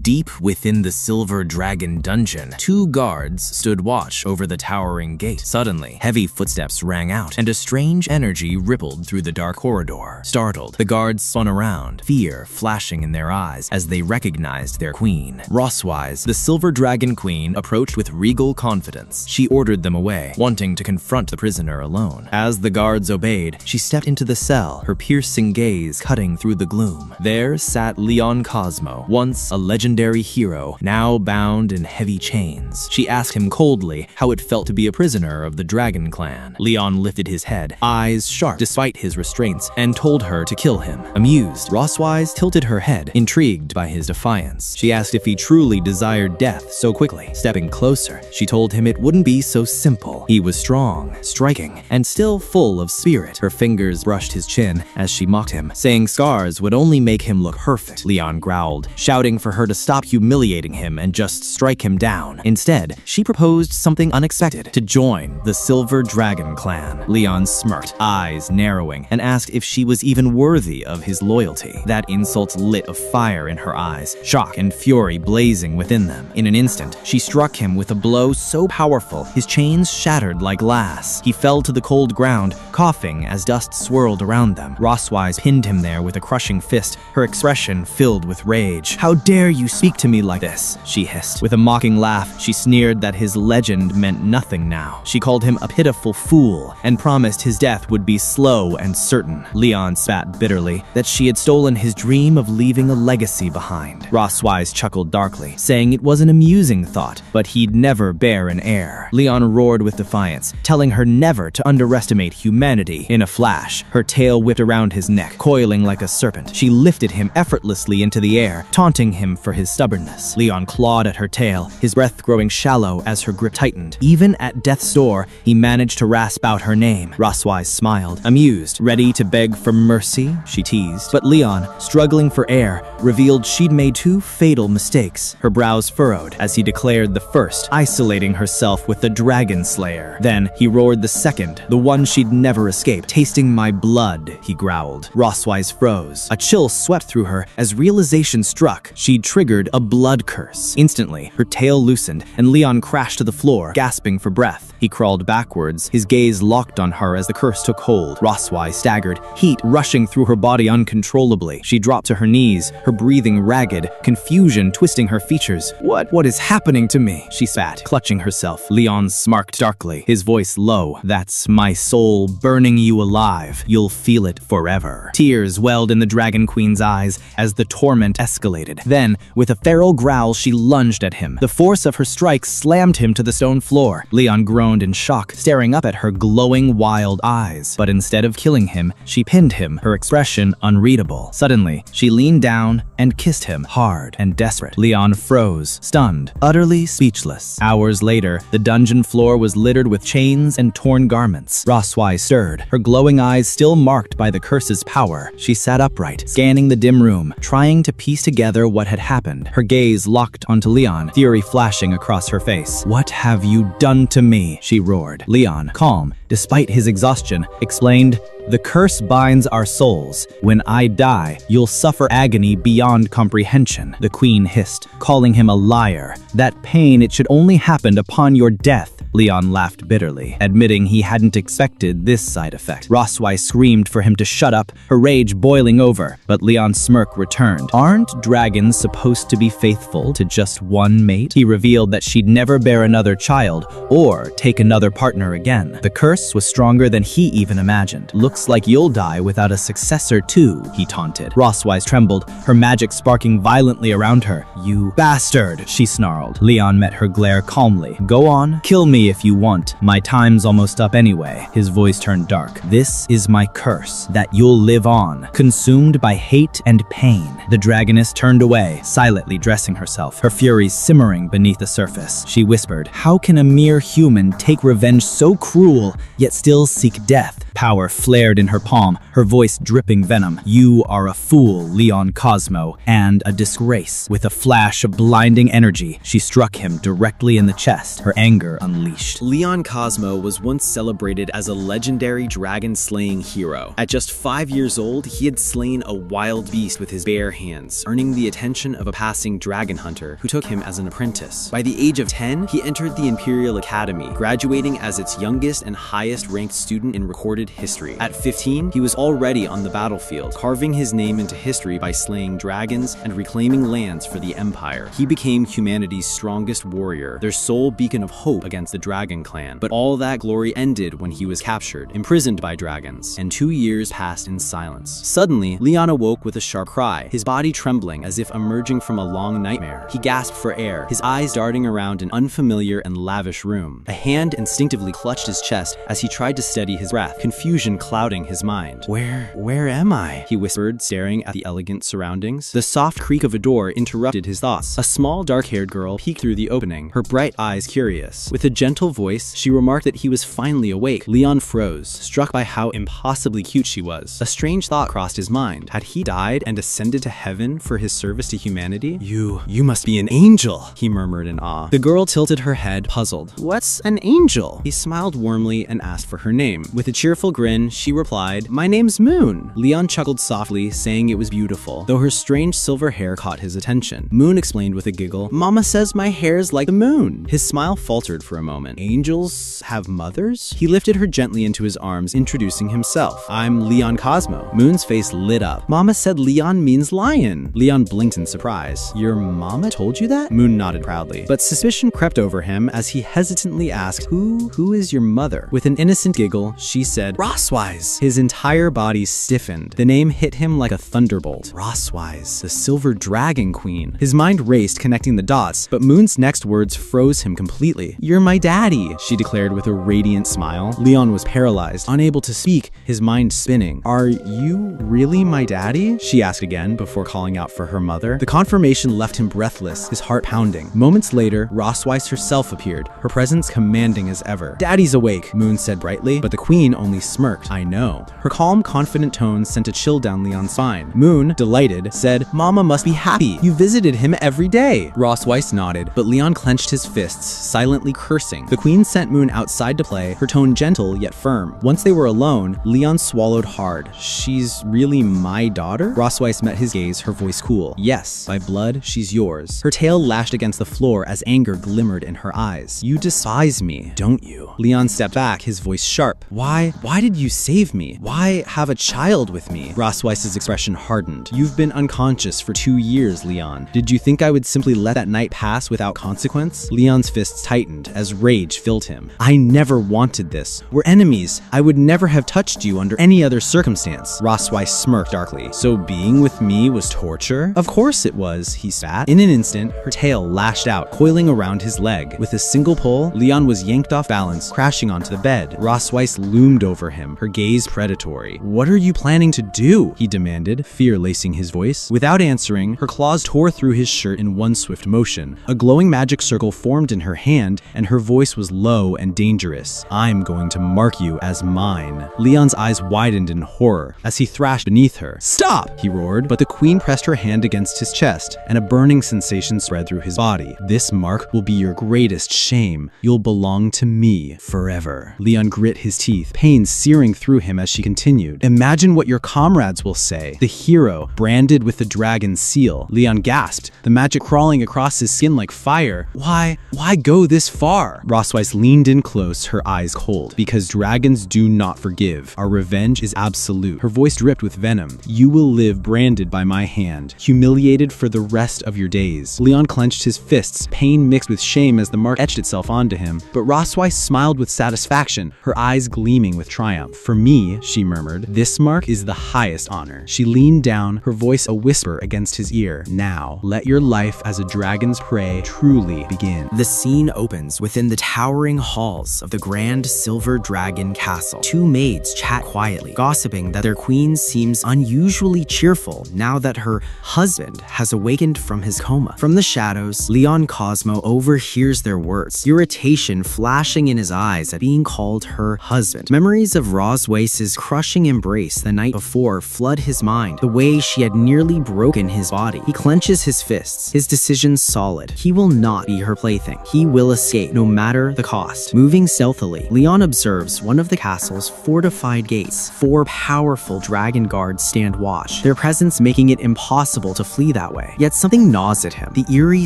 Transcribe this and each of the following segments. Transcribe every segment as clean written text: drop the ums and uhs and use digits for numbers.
Deep within the Silver Dragon dungeon, two guards stood watch over the towering gate. Suddenly, heavy footsteps rang out, and a strange energy rippled through the dark corridor. Startled, the guards spun around, fear flashing in their eyes as they recognized their queen. Rosswise, the Silver Dragon Queen, approached with regal confidence. She ordered them away, wanting to confront the prisoner alone. As the guards obeyed, she stepped into the cell, her piercing gaze cutting through the gloom. There sat Leon Cosmo, once a legendary hero, now bound in heavy chains. She asked him coldly how it felt to be a prisoner of the Dragon Clan. Leon lifted his head, eyes sharp despite his restraints, and told her to kill him. Amused, Rosswise tilted her head, intrigued by his defiance. She asked if he truly desired death so quickly. Stepping closer, she told him it wouldn't be so simple. He was strong, striking, and still full of spirit. Her fingers brushed his chin as she mocked him, saying scars would only make him look perfect. Leon growled, shouting for her to stop humiliating him and just strike him down. Instead, she proposed something unexpected: to join the Silver Dragon Clan. Leon smirked, eyes narrowing, and asked if she was even worthy of his loyalty. That insult lit a fire in her eyes, shock and fury blazing within them. In an instant, she struck him with a blow so powerful, his chains shattered like glass. He fell to the cold ground, coughing as dust swirled around them. Rosswise pinned him there with a crushing fist, her expression filled with rage. "How dare you speak to me like this?" she hissed. With a mocking laugh, she sneered that his legend meant nothing now. She called him a pitiful fool and promised his death would be slow and certain. Leon spat bitterly that she had stolen his dream of leaving a legacy behind. Rosswise chuckled darkly, saying it was an amusing thought, but he'd never bear an heir. Leon roared with defiance, telling her never to underestimate humanity. In a flash, her tail whipped around his neck, coiling like a serpent. She lifted him effortlessly into the air, taunting him for his stubbornness. Leon clawed at her tail, his breath growing shallow as her grip tightened. Even at death's door, he managed to rasp out her name. Rosswise smiled, amused, ready to beg for mercy, she teased. But Leon, struggling for air, revealed she'd made two fatal mistakes. Her brows furrowed as he declared the first, isolating herself with the Dragon Slayer. Then he roared the second, the one she'd never escape. "Tasting my blood," he growled. Rosswise froze. A chill swept through her as realization struck. She'd triggered a blood curse. Instantly, her tail loosened, and Leon crashed to the floor, gasping for breath. He crawled backwards, his gaze locked on her as the curse took hold. Rosswise staggered, heat rushing through her body uncontrollably. She dropped to her knees, her breathing ragged, confusion twisting her features. What is happening to me?" she spat, clutching herself. Leon smirked darkly, his voice low. "That's my soul burning you alive. You'll feel it forever." Tears welled in the Dragon Queen's eyes as the torment escalated. Then, with a feral growl, she lunged at him. The force of her strike slammed him to the stone floor. Leon groaned in shock, staring up at her glowing, wild eyes. But instead of killing him, she pinned him, her expression unreadable. Suddenly, she leaned down and kissed him, hard and desperate. Leon froze, stunned, utterly speechless. Hours later, the dungeon floor was littered with chains and torn garments. Rosswise stirred, her glowing eyes still marked by the curse's power. She sat upright, scanning the dim room, trying to piece together what had happened. Her gaze locked onto Leon, fury flashing across her face. "What have you done to me?" she roared. Leon, calm, despite his exhaustion, explained, "The curse binds our souls. When I die, you'll suffer agony beyond comprehension." The queen hissed, calling him a liar. "That pain, it should only happen upon your death." Leon laughed bitterly, admitting he hadn't expected this side effect. Rosswise screamed for him to shut up, her rage boiling over, but Leon's smirk returned. "Aren't dragons supposed to be faithful to just one mate?" He revealed that she'd never bear another child or take another partner again. The curse was stronger than he even imagined. "Looks like you'll die without a successor too," he taunted. Rosswise trembled, her magic sparking violently around her. "You bastard," she snarled. Leon met her glare calmly. "Go on, kill me if you want. My time's almost up anyway." His voice turned dark. "This is my curse, that you'll live on, consumed by hate and pain." The dragoness turned away, silently dressing herself, her fury simmering beneath the surface. She whispered, "How can a mere human take revenge so cruel, yet still seek death? Power flared in her palm, her voice dripping venom. "You are a fool, Leon Cosmo, and a disgrace." With a flash of blinding energy, she struck him directly in the chest, her anger unleashed. Leon Cosmo was once celebrated as a legendary dragon-slaying hero. At just 5 years old, he had slain a wild beast with his bare hands, earning the attention of a passing dragon hunter who took him as an apprentice. By the age of 10, he entered the Imperial Academy, graduating as its youngest and highest-ranked student in recorded history. At 15, he was already on the battlefield, carving his name into history by slaying dragons and reclaiming lands for the Empire. He became humanity's strongest warrior, their sole beacon of hope against the Dragon Clan. But all that glory ended when he was captured, imprisoned by dragons, and 2 years passed in silence. Suddenly, Leon awoke with a sharp cry, his body trembling as if emerging from a long nightmare. He gasped for air, his eyes darting around an unfamiliar and lavish room. A hand instinctively clutched his chest as he tried to steady his breath, confusion clouding his mind. Where am I?" he whispered, staring at the elegant surroundings. The soft creak of a door interrupted his thoughts. A small, dark-haired girl peeked through the opening, her bright eyes curious. With a gentle voice, she remarked that he was finally awake. Leon froze, struck by how impossibly cute she was. A strange thought crossed his mind. Had he died and ascended to heaven for his service to humanity? You must be an angel," he murmured in awe. The girl tilted her head, puzzled. "What's an angel?" He smiled warmly and asked for her name. With a cheerful grin, she replied, "My name's Moon." Leon chuckled softly, saying it was beautiful, though her strange silver hair caught his attention. Moon explained with a giggle, "Mama says my hair's like the moon." His smile faltered for a moment. "Angels have mothers?" He lifted her gently into his arms, introducing himself. "I'm Leon Cosmo." Moon's face lit up. "Mama said Leon means lion." Leon blinked in surprise. "Your mama told you that?" Moon nodded proudly. But suspicion crept over him as he hesitantly asked, Who is your mother?" With an innocent giggle, she said, "Rosswise." His entire body stiffened. The name hit him like a thunderbolt. Rosswise, the Silver Dragon Queen. His mind raced, connecting the dots, but Moon's next words froze him completely. "You're my daddy," she declared with a radiant smile. Leon was paralyzed, unable to speak, his mind spinning. "Are you really my daddy?" she asked again before calling out for her mother. The confirmation left him breathless, his heart pounding. Moments later, Rosswise herself appeared, her presence commanding as ever. "Daddy's awake," Moon said brightly, but the queen only smirked. "I know." Her calm, confident tone sent a chill down Leon's spine. Moon, delighted, said, "Mama must be happy. You visited him every day." Rosswise nodded, but Leon clenched his fists, silently cursing. The queen sent Moon outside to play, her tone gentle yet firm. Once they were alone, Leon swallowed hard. "She's really my daughter?" Rosswise met his gaze, her voice cool. "Yes, by blood, she's yours." Her tail lashed against the floor as anger glimmered in her eyes. "You despise me, don't you?" Leon stepped back, his voice sharp. Why did you save me? Why have a child with me?" Rosswise's expression hardened. "You've been unconscious for 2 years, Leon. Did you think I would simply let that night pass without consequence?" Leon's fists tightened as rage filled him. "I never wanted this. We're enemies. I would never have touched you under any other circumstance." Rosswise smirked darkly. "So being with me was torture?" "Of course it was," he spat. In an instant, her tail lashed out, coiling around his leg. With a single pull, Leon was yanked off balance, crashing onto the bed. Rosswise loomed over him, her gaze predatory. "What are you planning to do?" he demanded, fear lacing his voice. Without answering, her claws tore through his shirt in one swift motion. A glowing magic circle formed in her hand, and her voice was low and dangerous. "I'm going to mark you as mine." Leon's eyes widened in horror as he thrashed beneath her. "Stop!" he roared, but the queen pressed her hand against his chest, and a burning sensation spread through his body. "This mark will be your greatest shame. You'll belong to me forever." Leon grit his teeth, pain searing through him as she continued. "Imagine what your comrades will say. The hero, branded with the dragon's seal." Leon gasped, the magic crawling across his skin like fire. Why go this far?" Rosswise leaned in close, her eyes cold. "Because dragons do not forgive. Our revenge is absolute." Her voice dripped with venom. "You will live branded by my hand, humiliated for the rest of your days." Leon clenched his fists, pain mixed with shame as the mark etched itself onto him. But Rosswise smiled with satisfaction, her eyes gleaming with triumph. "For me," she murmured, "this mark is the highest honor." She leaned down, her voice a whisper against his ear. "Now, let your life as a dragon's prey truly begin." The scene opens within the towering halls of the Grand Silver Dragon Castle. Two maids chat quietly, gossiping that their queen seems unusually cheerful now that her husband has awakened from his coma. From the shadows, Leon Cosmo overhears their words, irritation flashing in his eyes at being called her husband. Memories Memories of Rosweiss's crushing embrace the night before flood his mind, the way she had nearly broken his body. He clenches his fists, his decision solid. He will not be her plaything. He will escape, no matter the cost. Moving stealthily, Leon observes one of the castle's fortified gates. 4 powerful dragon guards stand watch, their presence making it impossible to flee that way. Yet something gnaws at him. The eerie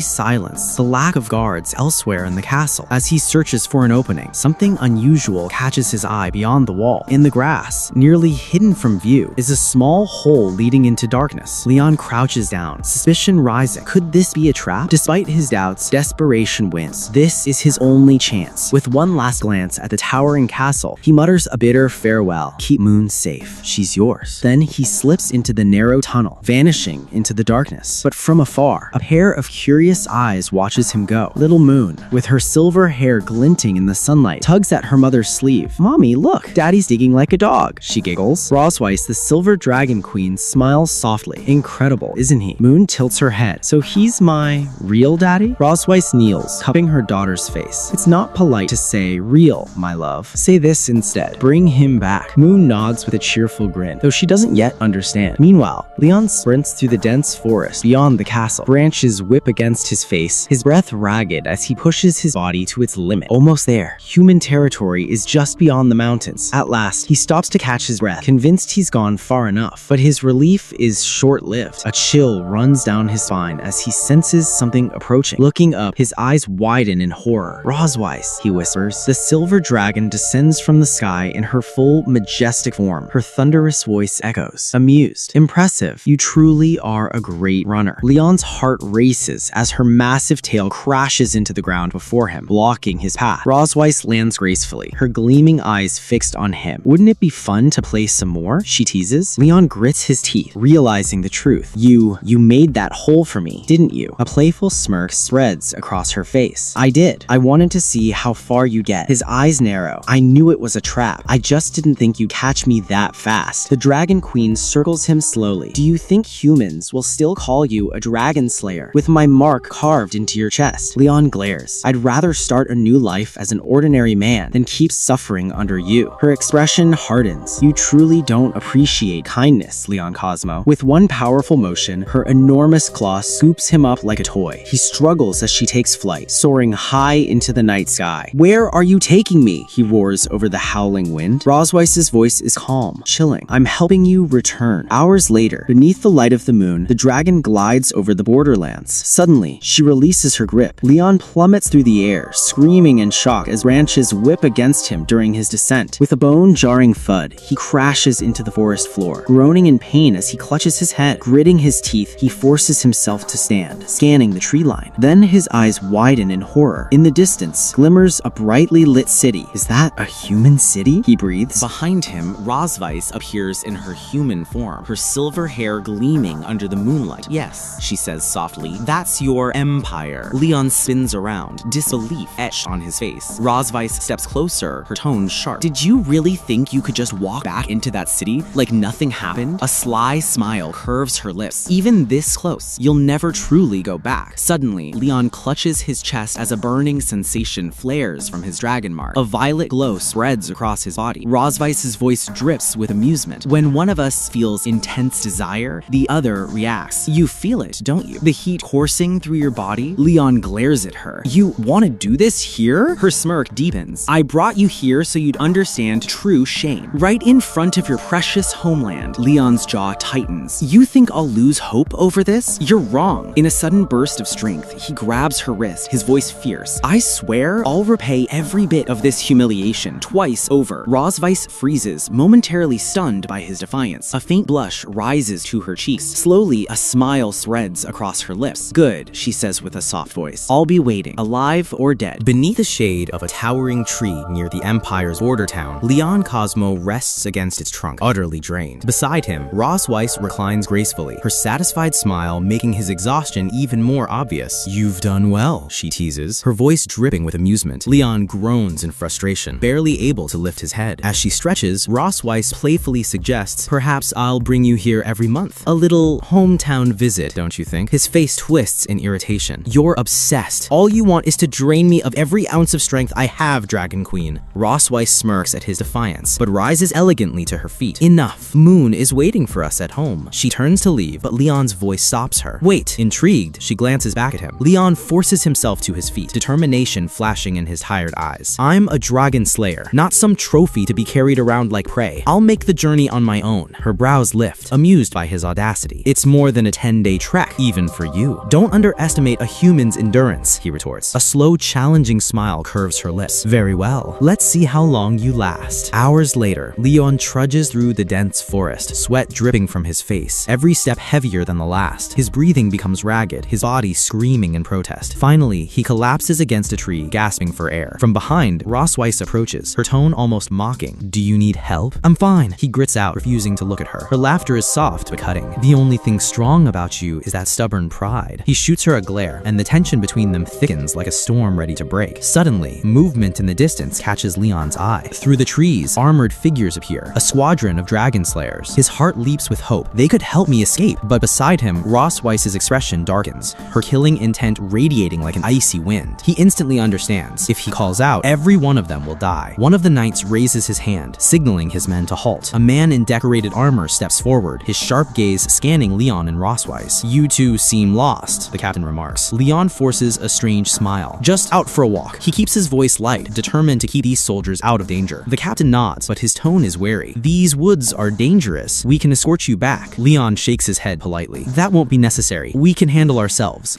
silence, the lack of guards elsewhere in the castle. As he searches for an opening, something unusual catches his eye beyond the wall. In the grass, nearly hidden from view, is a small hole leading into darkness. Leon crouches down, suspicion rising. Could this be a trap? Despite his doubts, desperation wins. This is his only chance. With one last glance at the towering castle, he mutters a bitter farewell. Keep Moon safe. She's yours. Then he slips into the narrow tunnel, vanishing into the darkness. But from afar, a pair of curious eyes watches him go. Little Moon, with her silver hair glinting in the sunlight, tugs at her mother's sleeve. Mommy, look! Daddy's digging like a dog. She giggles. Rosweiss, the silver dragon queen, smiles softly. Incredible, isn't he? Moon tilts her head. So he's my real daddy? Rosweiss kneels, cupping her daughter's face. It's not polite to say real, my love. Say this instead. Bring him back. Moon nods with a cheerful grin, though she doesn't yet understand. Meanwhile, Leon sprints through the dense forest beyond the castle. Branches whip against his face, his breath ragged as he pushes his body to its limit. Almost there. Human territory is just beyond the mountains. At last, he stops to catch his breath, convinced he's gone far enough. But his relief is short-lived. A chill runs down his spine as he senses something approaching. Looking up, his eyes widen in horror. Rosweiss, he whispers. The silver dragon descends from the sky in her full, majestic form. Her thunderous voice echoes. Amused. Impressive. You truly are a great runner. Leon's heart races as her massive tail crashes into the ground before him, blocking his path. Rosweiss lands gracefully, her gleaming eyes fixed on him. Wouldn't it be fun to play some more? She teases. Leon grits his teeth, realizing the truth. You made that hole for me, didn't you? A playful smirk spreads across her face. I did. I wanted to see how far you'd get. His eyes narrow. I knew it was a trap. I just didn't think you'd catch me that fast. The dragon queen circles him slowly. Do you think humans will still call you a dragon slayer with my mark carved into your chest? Leon glares. I'd rather start a new life as an ordinary man than keep suffering under you. Her expression hardens. You truly don't appreciate kindness, Leon Cosmo. With one powerful motion, her enormous claw scoops him up like a toy. He struggles as she takes flight, soaring high into the night sky. Where are you taking me? He roars over the howling wind. Rosweiss's voice is calm, chilling. I'm helping you return. Hours later, beneath the light of the moon, the dragon glides over the borderlands. Suddenly, she releases her grip. Leon plummets through the air, screaming in shock as branches whip against him during his descent. With a bone-jarring thud, he crashes into the forest floor, groaning in pain as he clutches his head. Gritting his teeth, he forces himself to stand, scanning the tree line. Then his eyes widen in horror. In the distance, glimmers a brightly lit city. Is that a human city? He breathes. Behind him, Rosweiss appears in her human form, her silver hair gleaming under the moonlight. Yes, she says softly, that's your empire. Leon spins around, disbelief etched on his face. Rosweiss steps closer, her tone sharp. Did you really think you could just walk back into that city like nothing happened? A sly smile curves her lips. Even this close, you'll never truly go back. Suddenly, Leon clutches his chest as a burning sensation flares from his dragon mark. A violet glow spreads across his body. Rosweiss's voice drips with amusement. When one of us feels intense desire, the other reacts. You feel it, don't you? The heat coursing through your body? Leon glares at her. You want to do this here? Her smirk deepens. I brought you here so you'd understand true shame. Right in front of your precious homeland. Leon's jaw tightens. You think I'll lose hope over this? You're wrong. In a sudden burst of strength, he grabs her wrist, his voice fierce. I swear I'll repay every bit of this humiliation twice over. Rosweiss freezes, momentarily stunned by his defiance. A faint blush rises to her cheeks. Slowly, a smile spreads across her lips. Good, she says with a soft voice. I'll be waiting, alive or dead. Beneath the shade of a towering tree near the Empire's border town, Leon Cosmo rests against its trunk, utterly drained. Beside him, Rosweiss reclines gracefully, her satisfied smile making his exhaustion even more obvious. You've done well, she teases, her voice dripping with amusement. Leon groans in frustration, barely able to lift his head. As she stretches, Rosweiss playfully suggests, perhaps I'll bring you here every month. A little hometown visit, don't you think? His face twists in irritation. You're obsessed. All you want is to drain me of every ounce of strength I have, Dragon Queen. Rosweiss smirks at his defiance, but rises elegantly to her feet. Enough. Moon is waiting for us at home. She turns to leave, but Leon's voice stops her. Wait. Intrigued, she glances back at him. Leon forces himself to his feet, determination flashing in his tired eyes. I'm a dragon slayer, not some trophy to be carried around like prey. I'll make the journey on my own. Her brows lift, amused by his audacity. It's more than a 10-day trek, even for you. Don't underestimate a human's endurance, he retorts. A slow, challenging smile curves her lips. Very well. Let's see how long you last. Hours later, Leon trudges through the dense forest, sweat dripping from his face, every step heavier than the last. His breathing becomes ragged, his body screaming in protest. Finally, he collapses against a tree, gasping for air. From behind, Ross Weiss approaches, her tone almost mocking. Do you need help? I'm fine, he grits out, refusing to look at her. Her laughter is soft but cutting. The only thing strong about you is that stubborn pride. He shoots her a glare, and the tension between them thickens like a storm ready to break. Suddenly, movement in the distance catches Leon's eye. Through the trees, armored figures appear, a squadron of dragon slayers. His heart leaps with hope. They could help me escape. But beside him, Ross Weiss's expression darkens, her killing intent radiating like an icy wind. He instantly understands. If he calls out, every one of them will die. One of the knights raises his hand, signaling his men to halt. A man in decorated armor steps forward, his sharp gaze scanning Leon and Ross Weiss. You two seem lost, the captain remarks. Leon forces a strange smile. Just out for a walk. He keeps his voice light, determined to keep these soldiers out of danger. The captain nods, but his tone is wary. These woods are dangerous. We can escort you back. Leon shakes his head politely. That won't be necessary. We can handle ourselves.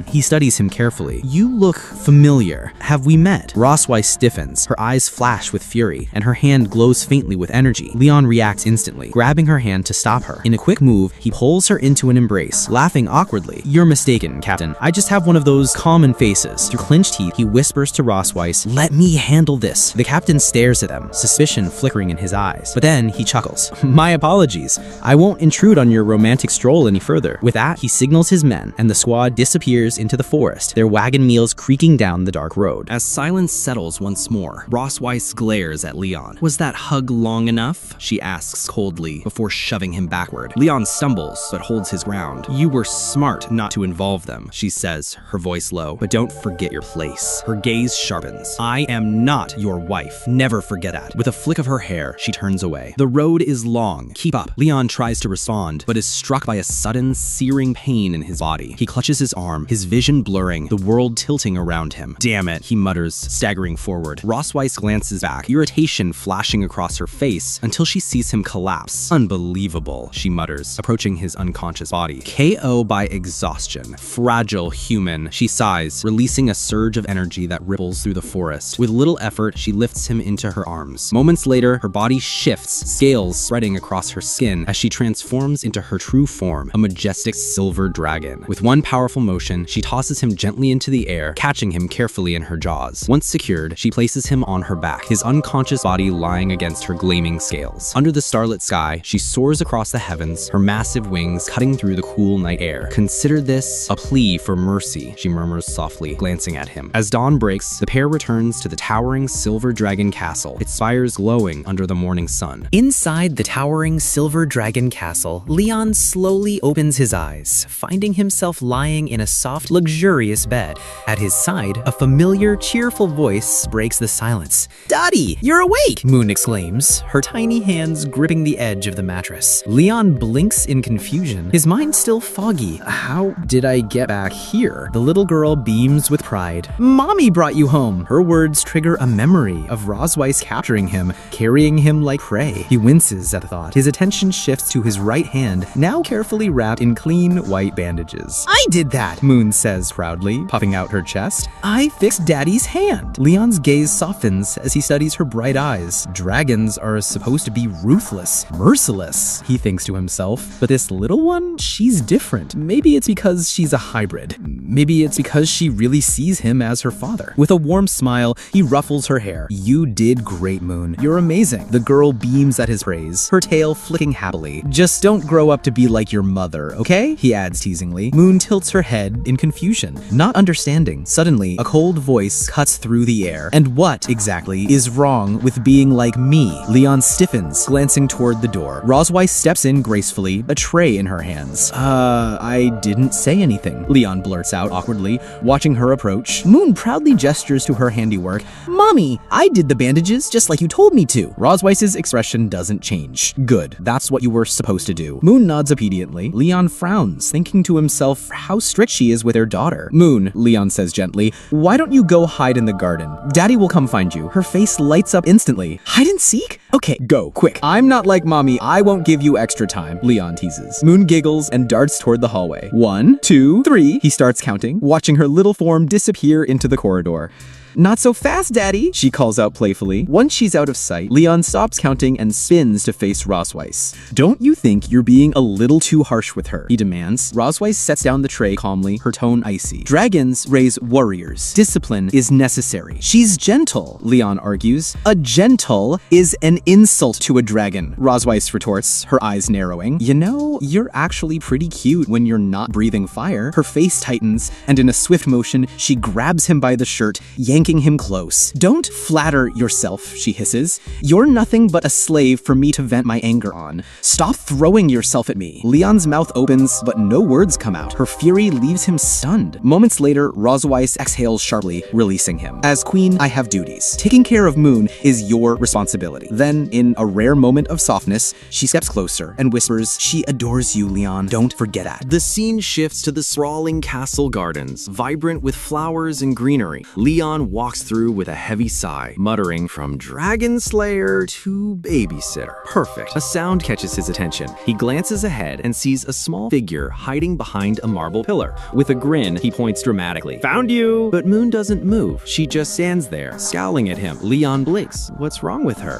He studies him carefully. You look familiar. Have we met? Ross Weiss stiffens. Her eyes flash with fury, and her hand glows faintly with energy. Leon reacts instantly, grabbing her hand to stop her. In a quick move, he pulls her into an embrace, laughing awkwardly. You're mistaken, Captain. I just have one of those common faces. Through clenched teeth, he whispers to Ross Weiss, let me handle this. The captain stares at them, suspicion flickering in his eyes. But then he chuckles. My apologies. I won't intrude on your romantic stroll any further. With that, he signals his men, and the squad disappears into the forest, their wagon wheels creaking down the dark road. As silence settles once more, Ross Weiss glares at Leon. Was that hug long enough? She asks coldly, before shoving him backward. Leon stumbles, but holds his ground. You were smart not to involve them, she says, her voice low. But don't forget your place. Her gaze sharpens. I am not your wife. Never forget that. With a flick of her hair, she turns away. The road is long. Keep up. Leon tries to respond, but is struck by a sudden, searing pain in his body. He clutches his arm, his vision blurring, the world tilting around him. Damn it, he mutters, staggering forward. Ross Weiss glances back, irritation flashing across her face until she sees him collapse. Unbelievable, she mutters, approaching his unconscious body. KO by exhaustion. Fragile human, she sighs, releasing a surge of energy that ripples through the forest. With little effort, she lifts him into her arms. Moments later, her body shifts, scales spreading across her skin as she transforms into her true form, a majestic silver dragon. With one powerful motion, she tosses him gently into the air, catching him carefully in her jaws. Once secured, she places him on her back, his unconscious body lying against her gleaming scales. Under the starlit sky, she soars across the heavens, her massive wings cutting through the cool night air. Consider this a plea for mercy, she murmurs softly, glancing at him. As dawn breaks, the pair returns to the towering silver dragon castle, its spires glowing under the morning sun. Inside the towering silver dragon castle, Leon slowly opens his eyes, finding himself lying in a soft, luxurious bed. At his side, a familiar, cheerful voice breaks the silence. Daddy, you're awake! Moon exclaims, her tiny hands gripping the edge of the mattress. Leon blinks in confusion, his mind still foggy. How did I get back here? The little girl beams with pride. Mommy brought you home! Her words trigger a memory of Ross Weiss capturing him, carrying him like prey. He winces at the thought. His attention shifts to his right hand, now carefully wrapped in clean, white bandages. I did that, Moon says proudly, puffing out her chest. I fixed Daddy's hand. Leon's gaze softens as he studies her bright eyes. Dragons are supposed to be ruthless, merciless, he thinks to himself. But this little one? She's different. Maybe it's because she's a hybrid. Maybe it's because she really sees him as her father. With a warm smile, he ruffles her hair. You did great, Moon. You're amazing. The girl beams at his praise, her tail flicking happily. Just don't grow up to be like your mother, okay? He adds teasingly. Moon tilts her head in confusion, not understanding. Suddenly, a cold voice cuts through the air. And what, exactly, is wrong with being like me? Leon stiffens, glancing toward the door. Ross Weiss steps in gracefully, a tray in her hands. I didn't say anything, Leon blurts out awkwardly, watching her approach. Moon proudly gestures to her handiwork. Mommy, I did the bandages. news, just like you told me to. Rosweiss's expression doesn't change. Good, that's what you were supposed to do. Moon nods obediently. Leon frowns, thinking to himself how strict she is with her daughter. Moon, Leon says gently, why don't you go hide in the garden? Daddy will come find you. Her face lights up instantly. Hide and seek? Okay, go, quick. I'm not like mommy, I won't give you extra time, Leon teases. Moon giggles and darts toward the hallway. 1, 2, 3, he starts counting, watching her little form disappear into the corridor. Not so fast, Daddy, she calls out playfully. Once she's out of sight, Leon stops counting and spins to face Rosweiss. Don't you think you're being a little too harsh with her? He demands. Rosweiss sets down the tray calmly, her tone icy. Dragons raise warriors. Discipline is necessary. She's gentle, Leon argues. A gentle is an insult to a dragon, Rosweiss retorts, her eyes narrowing. You know, you're actually pretty cute when you're not breathing fire. Her face tightens, and in a swift motion, she grabs him by the shirt, yanking him close. Don't flatter yourself, she hisses. You're nothing but a slave for me to vent my anger on. Stop throwing yourself at me. Leon's mouth opens, but no words come out. Her fury leaves him stunned. Moments later, Rosweiss exhales sharply, releasing him. As queen, I have duties. Taking care of Moon is your responsibility. Then, in a rare moment of softness, she steps closer and whispers, she adores you, Leon. Don't forget that. The scene shifts to the sprawling castle gardens, vibrant with flowers and greenery. Leon walks through with a heavy sigh, muttering from dragon slayer to babysitter. Perfect. A sound catches his attention. He glances ahead and sees a small figure hiding behind a marble pillar. With a grin, he points dramatically. Found you! But Moon doesn't move. She just stands there, scowling at him. Leon blinks. What's wrong with her?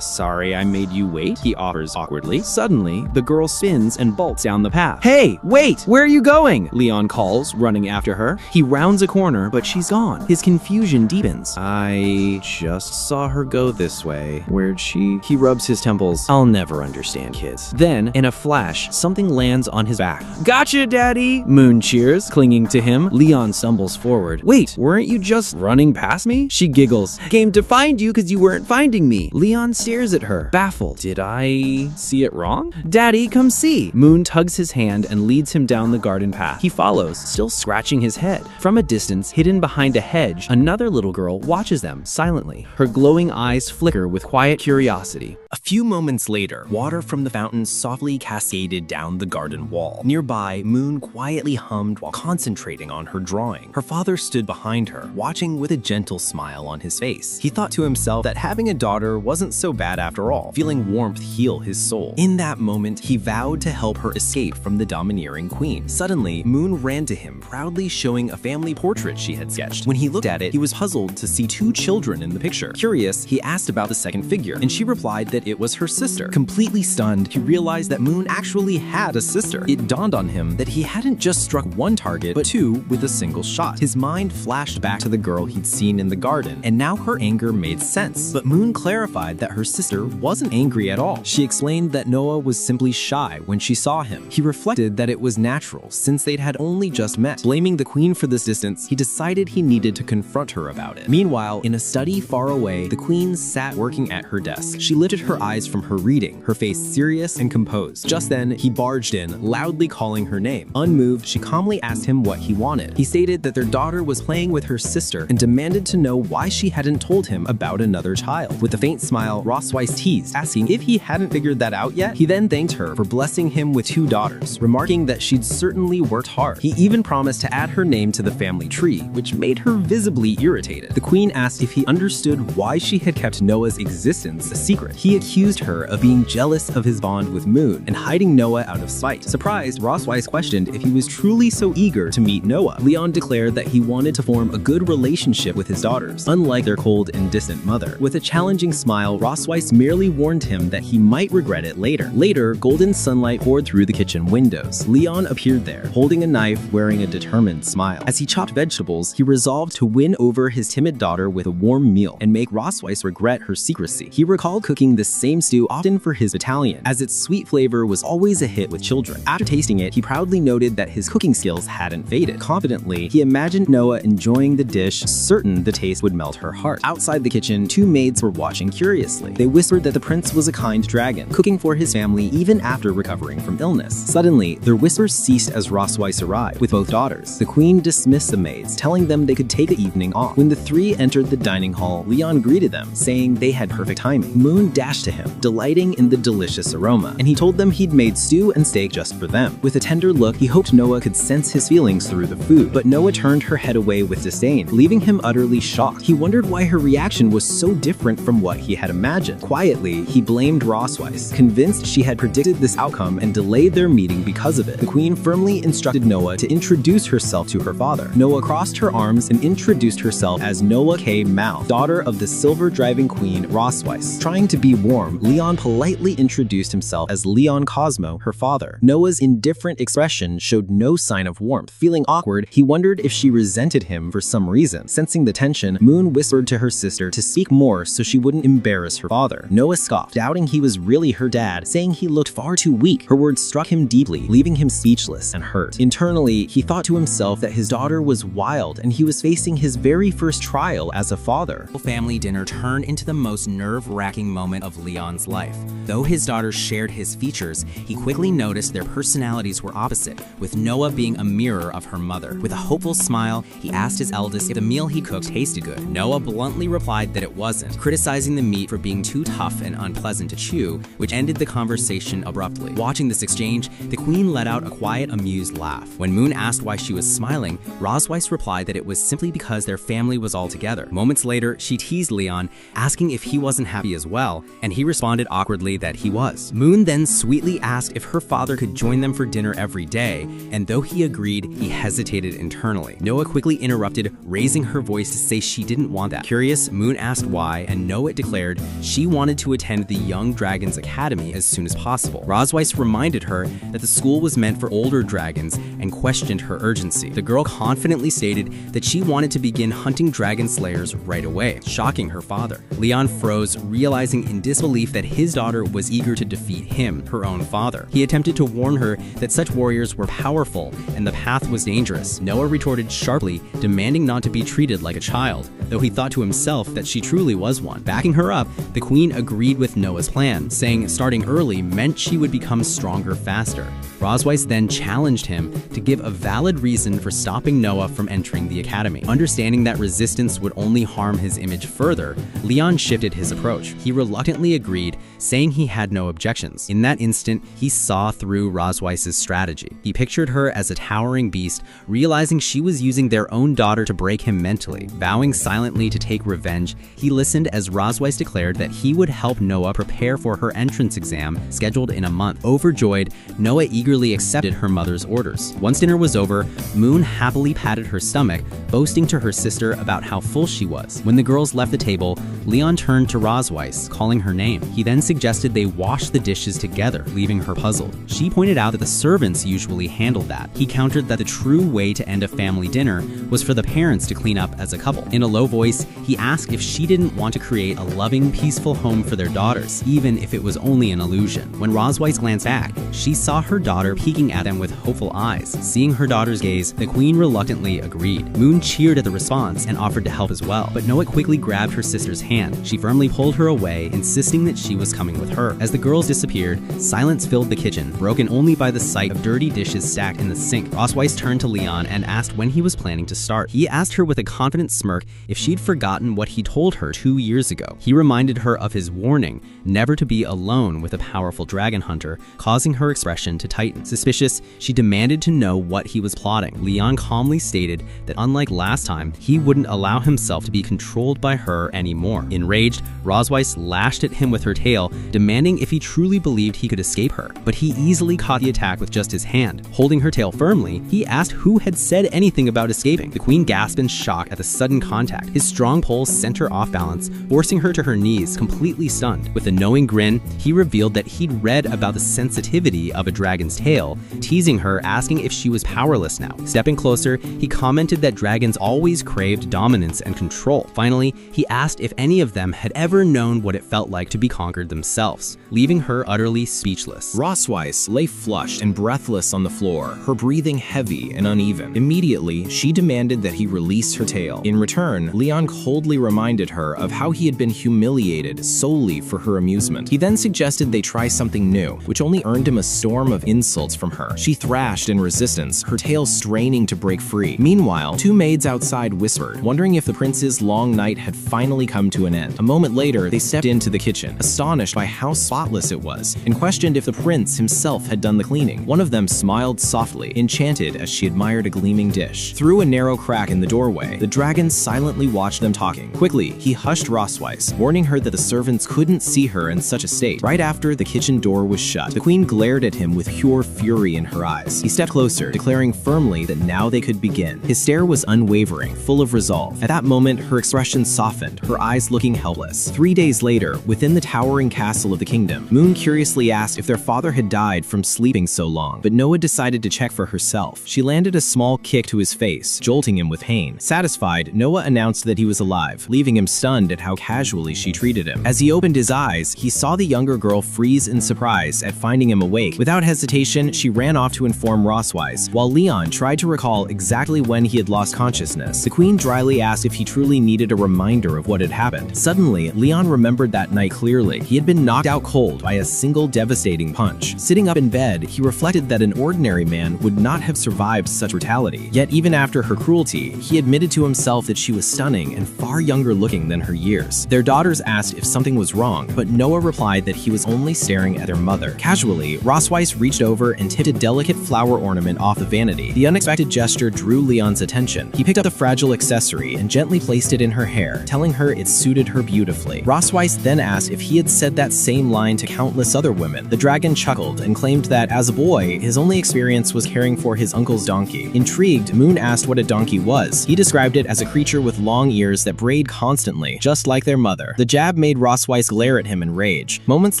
Sorry I made you wait, he offers awkwardly. Suddenly, the girl spins and bolts down the path. Hey, wait! Where are you going? Leon calls, running after her. He rounds a corner, but she's gone. His confusion deepens. I just saw her go this way. Where'd she? He rubs his temples. I'll never understand kids. Then, in a flash, something lands on his back. Gotcha, Daddy! Moon cheers, clinging to him. Leon stumbles forward. Wait, weren't you just running past me? She giggles. Came to find you because you weren't finding me. Leon stares at her, baffled. Did I see it wrong? Daddy, come see. Moon tugs his hand and leads him down the garden path. He follows, still scratching his head. From a distance, hidden behind a hedge, another little girl watches them silently. Her glowing eyes flicker with quiet curiosity. A few moments later, water from the fountain softly cascaded down the garden wall. Nearby, Moon quietly hummed while concentrating on her drawing. Her father stood behind her, watching with a gentle smile on his face. He thought to himself that having a daughter wasn't so bad after all, feeling warmth heal his soul. In that moment, he vowed to help her escape from the domineering queen. Suddenly, Moon ran to him, proudly showing a family portrait she had sketched. When he looked at it, he was puzzled to see two children in the picture. Curious, he asked about the second figure, and she replied that it was her sister. Completely stunned, he realized that Moon actually had a sister. It dawned on him that he hadn't just struck one target, but two with a single shot. His mind flashed back to the girl he'd seen in the garden, and now her anger made sense. But Moon clarified that her sister wasn't angry at all. She explained that Noah was simply shy when she saw him. He reflected that it was natural, since they'd had only just met. Blaming the queen for this distance, he decided he needed to confront her about it. Meanwhile, in a study far away, the queen sat working at her desk. She lifted her eyes from her reading, her face serious and composed. Just then, he barged in, loudly calling her name. Unmoved, she calmly asked him what he wanted. He stated that their daughter was playing with her sister and demanded to know why she hadn't told him about another child. With a faint smile, Rosweiss teased, asking if he hadn't figured that out yet. He then thanked her for blessing him with 2 daughters, remarking that she'd certainly worked hard. He even promised to add her name to the family tree, which made her visibly irritated. The queen asked if he understood why she had kept Noah's existence a secret. He accused her of being jealous of his bond with Moon and hiding Noah out of spite. Surprised, Rosweiss questioned if he was truly so eager to meet Noah. Leon declared that he wanted to form a good relationship with his daughters, unlike their cold and distant mother. With a challenging smile, Rosweiss merely warned him that he might regret it later. Later, golden sunlight poured through the kitchen windows. Leon appeared there, holding a knife, wearing a determined smile. As he chopped vegetables, he resolved to win over his timid daughter with a warm meal and make Rosweiss regret her secrecy. He recalled cooking this the same stew often for his battalion, as its sweet flavor was always a hit with children. After tasting it, he proudly noted that his cooking skills hadn't faded. Confidently, he imagined Noah enjoying the dish, certain the taste would melt her heart. Outside the kitchen, two maids were watching curiously. They whispered that the prince was a kind dragon, cooking for his family even after recovering from illness. Suddenly, their whispers ceased as Rosweiss arrived, with both daughters. The queen dismissed the maids, telling them they could take the evening off. When the three entered the dining hall, Leon greeted them, saying they had perfect timing. Moon dashed to him, delighting in the delicious aroma, and he told them he'd made stew and steak just for them. With a tender look, he hoped Noah could sense his feelings through the food, but Noah turned her head away with disdain, leaving him utterly shocked. He wondered why her reaction was so different from what he had imagined. Quietly, he blamed Rosweiss, convinced she had predicted this outcome and delayed their meeting because of it. The queen firmly instructed Noah to introduce herself to her father. Noah crossed her arms and introduced herself as Noah K. Mao, daughter of the silver-driving queen Rosweiss. Trying to be warm, Leon politely introduced himself as Leon Cosmo, her father. Noah's indifferent expression showed no sign of warmth. Feeling awkward, he wondered if she resented him for some reason. Sensing the tension, Moon whispered to her sister to speak more so she wouldn't embarrass her father. Noah scoffed, doubting he was really her dad, saying he looked far too weak. Her words struck him deeply, leaving him speechless and hurt. Internally, he thought to himself that his daughter was wild and he was facing his very first trial as a father. Family dinner turned into the most nerve-wracking moment of Leon's life. Though his daughters shared his features, he quickly noticed their personalities were opposite, with Noah being a mirror of her mother. With a hopeful smile, he asked his eldest if the meal he cooked tasted good. Noah bluntly replied that it wasn't, criticizing the meat for being too tough and unpleasant to chew, which ended the conversation abruptly. Watching this exchange, the queen let out a quiet, amused laugh. When Moon asked why she was smiling, Rosweiss replied that it was simply because their family was all together. Moments later, she teased Leon, asking if he wasn't happy as well, and he responded awkwardly that he was. Moon then sweetly asked if her father could join them for dinner every day, and though he agreed, he hesitated internally. Noah quickly interrupted, raising her voice to say she didn't want that. Curious, Moon asked why, and Noah declared she wanted to attend the Young Dragons Academy as soon as possible. Rosweiss reminded her that the school was meant for older dragons and questioned her urgency. The girl confidently stated that she wanted to begin hunting dragon slayers right away, shocking her father. Leon froze, realizing in disbelief that his daughter was eager to defeat him, her own father. He attempted to warn her that such warriors were powerful and the path was dangerous. Noah retorted sharply, demanding not to be treated like a child, though he thought to himself that she truly was one. Backing her up, the queen agreed with Noah's plan, saying starting early meant she would become stronger faster. Rosweiss then challenged him to give a valid reason for stopping Noah from entering the academy. Understanding that resistance would only harm his image further, Leon shifted his approach. He reluctantly agreed, saying he had no objections. In that instant, he saw through Rosweiss's strategy. He pictured her as a towering beast, realizing she was using their own daughter to break him mentally. Vowing silently to take revenge, he listened as Rosweiss declared that he would help Noah prepare for her entrance exam scheduled in a month. Overjoyed, Noah eagerly accepted her mother's orders. Once dinner was over, Moon happily patted her stomach, boasting to her sister about how full she was. When the girls left the table, Leon turned to Rosweiss, calling her name. He then suggested they wash the dishes together, leaving her puzzled. She pointed out that the servants usually handled that. He countered that the true way to end a family dinner was for the parents to clean up as a couple. In a low voice, he asked if she didn't want to create a loving, peaceful home for their daughters, even if it was only an illusion. When Rosweiss glanced back, she saw her daughter peeking at them with hopeful eyes. Seeing her daughter's gaze, the queen reluctantly agreed. Moon cheered at the response and offered to help as well, but Noah quickly grabbed her sister's hand. She firmly pulled her away, insisting that she was coming with her. As the girls disappeared, silence filled the kitchen, broken only by the sight of dirty dishes stacked in the sink. Rosweiss turned to Leon and asked when he was planning to start. He asked her with a confident smirk if she'd forgotten what he told her 2 years ago. He reminded her of his warning never to be alone with a powerful dragon hunter, causing her expression to tighten. Suspicious, she demanded to know what he was plotting. Leon calmly stated that unlike last time, he wouldn't allow himself to be controlled by her anymore. Enraged, Rosweiss lashed at him with her tail, demanding if he truly believed he could escape her. But he easily caught the attack with just his hand. Holding her tail firmly, he asked who had said anything about escaping. The queen gasped in shock at the sudden contact. His strong pull sent her off balance, forcing her to her knees, completely stunned. With a knowing grin, he revealed that he'd read about the sensitivity of a dragon's dragon's tail, teasing her, asking if she was powerless now. Stepping closer, he commented that dragons always craved dominance and control. Finally, he asked if any of them had ever known what it felt like to be conquered themselves, leaving her utterly speechless. Rosweiss lay flushed and breathless on the floor, her breathing heavy and uneven. Immediately, she demanded that he release her tail. In return, Leon coldly reminded her of how he had been humiliated solely for her amusement. He then suggested they try something new, which only earned him a storm of insults from her. She thrashed in resistance, her tail straining to break free. Meanwhile, two maids outside whispered, wondering if the prince's long night had finally come to an end. A moment later, they stepped into the kitchen, astonished by how spotless it was, and questioned if the prince himself had done the cleaning. One of them smiled softly, enchanted as she admired a gleaming dish. Through a narrow crack in the doorway, the dragon silently watched them talking. Quickly, he hushed Rosweiss, warning her that the servants couldn't see her in such a state. Right after the kitchen door was shut, the queen glared at him with pure fury in her eyes. He stepped closer, declaring firmly that now they could begin. His stare was unwavering, full of resolve. At that moment, her expression softened, her eyes looking helpless. 3 days later, within the towering castle of the kingdom, Moon curiously asked if their father had died from sleeping so long, but Noah decided to check for herself. She landed a small kick to his face, jolting him with pain. Satisfied, Noah announced that he was alive, leaving him stunned at how casually she treated him. As he opened his eyes, he saw the younger girl freeze in surprise at finding him awake. Without hesitation, she ran off to inform Rosweiss, while Leon tried to recall exactly when he had lost consciousness. The queen dryly asked if he truly needed a reminder of what had happened. Suddenly, Leon remembered that night clearly. He had been knocked out cold by a single devastating punch. Sitting up in bed, he reflected that an ordinary man would not have survived such brutality. Yet even after her cruelty, he admitted to himself that she was stunning and far younger looking than her years. Their daughters asked if something was wrong, but Noah replied that he was only staring at their mother. Casually, Rosweiss reached over and tipped a delicate flower ornament off the vanity. The unexpected gesture drew Leon's attention. He picked up the fragile accessory and gently placed it in her hair, telling her it suited her beautifully. Rosweiss then asked if he had said that same line to countless other women. The dragon chuckled and claimed that, as a boy, his only experience was caring for his uncle's donkey. Intrigued, Moon asked what a donkey was. He described it as a creature with long ears that brayed constantly, just like their mother. The jab made Rosweiss glare at him in rage. Moments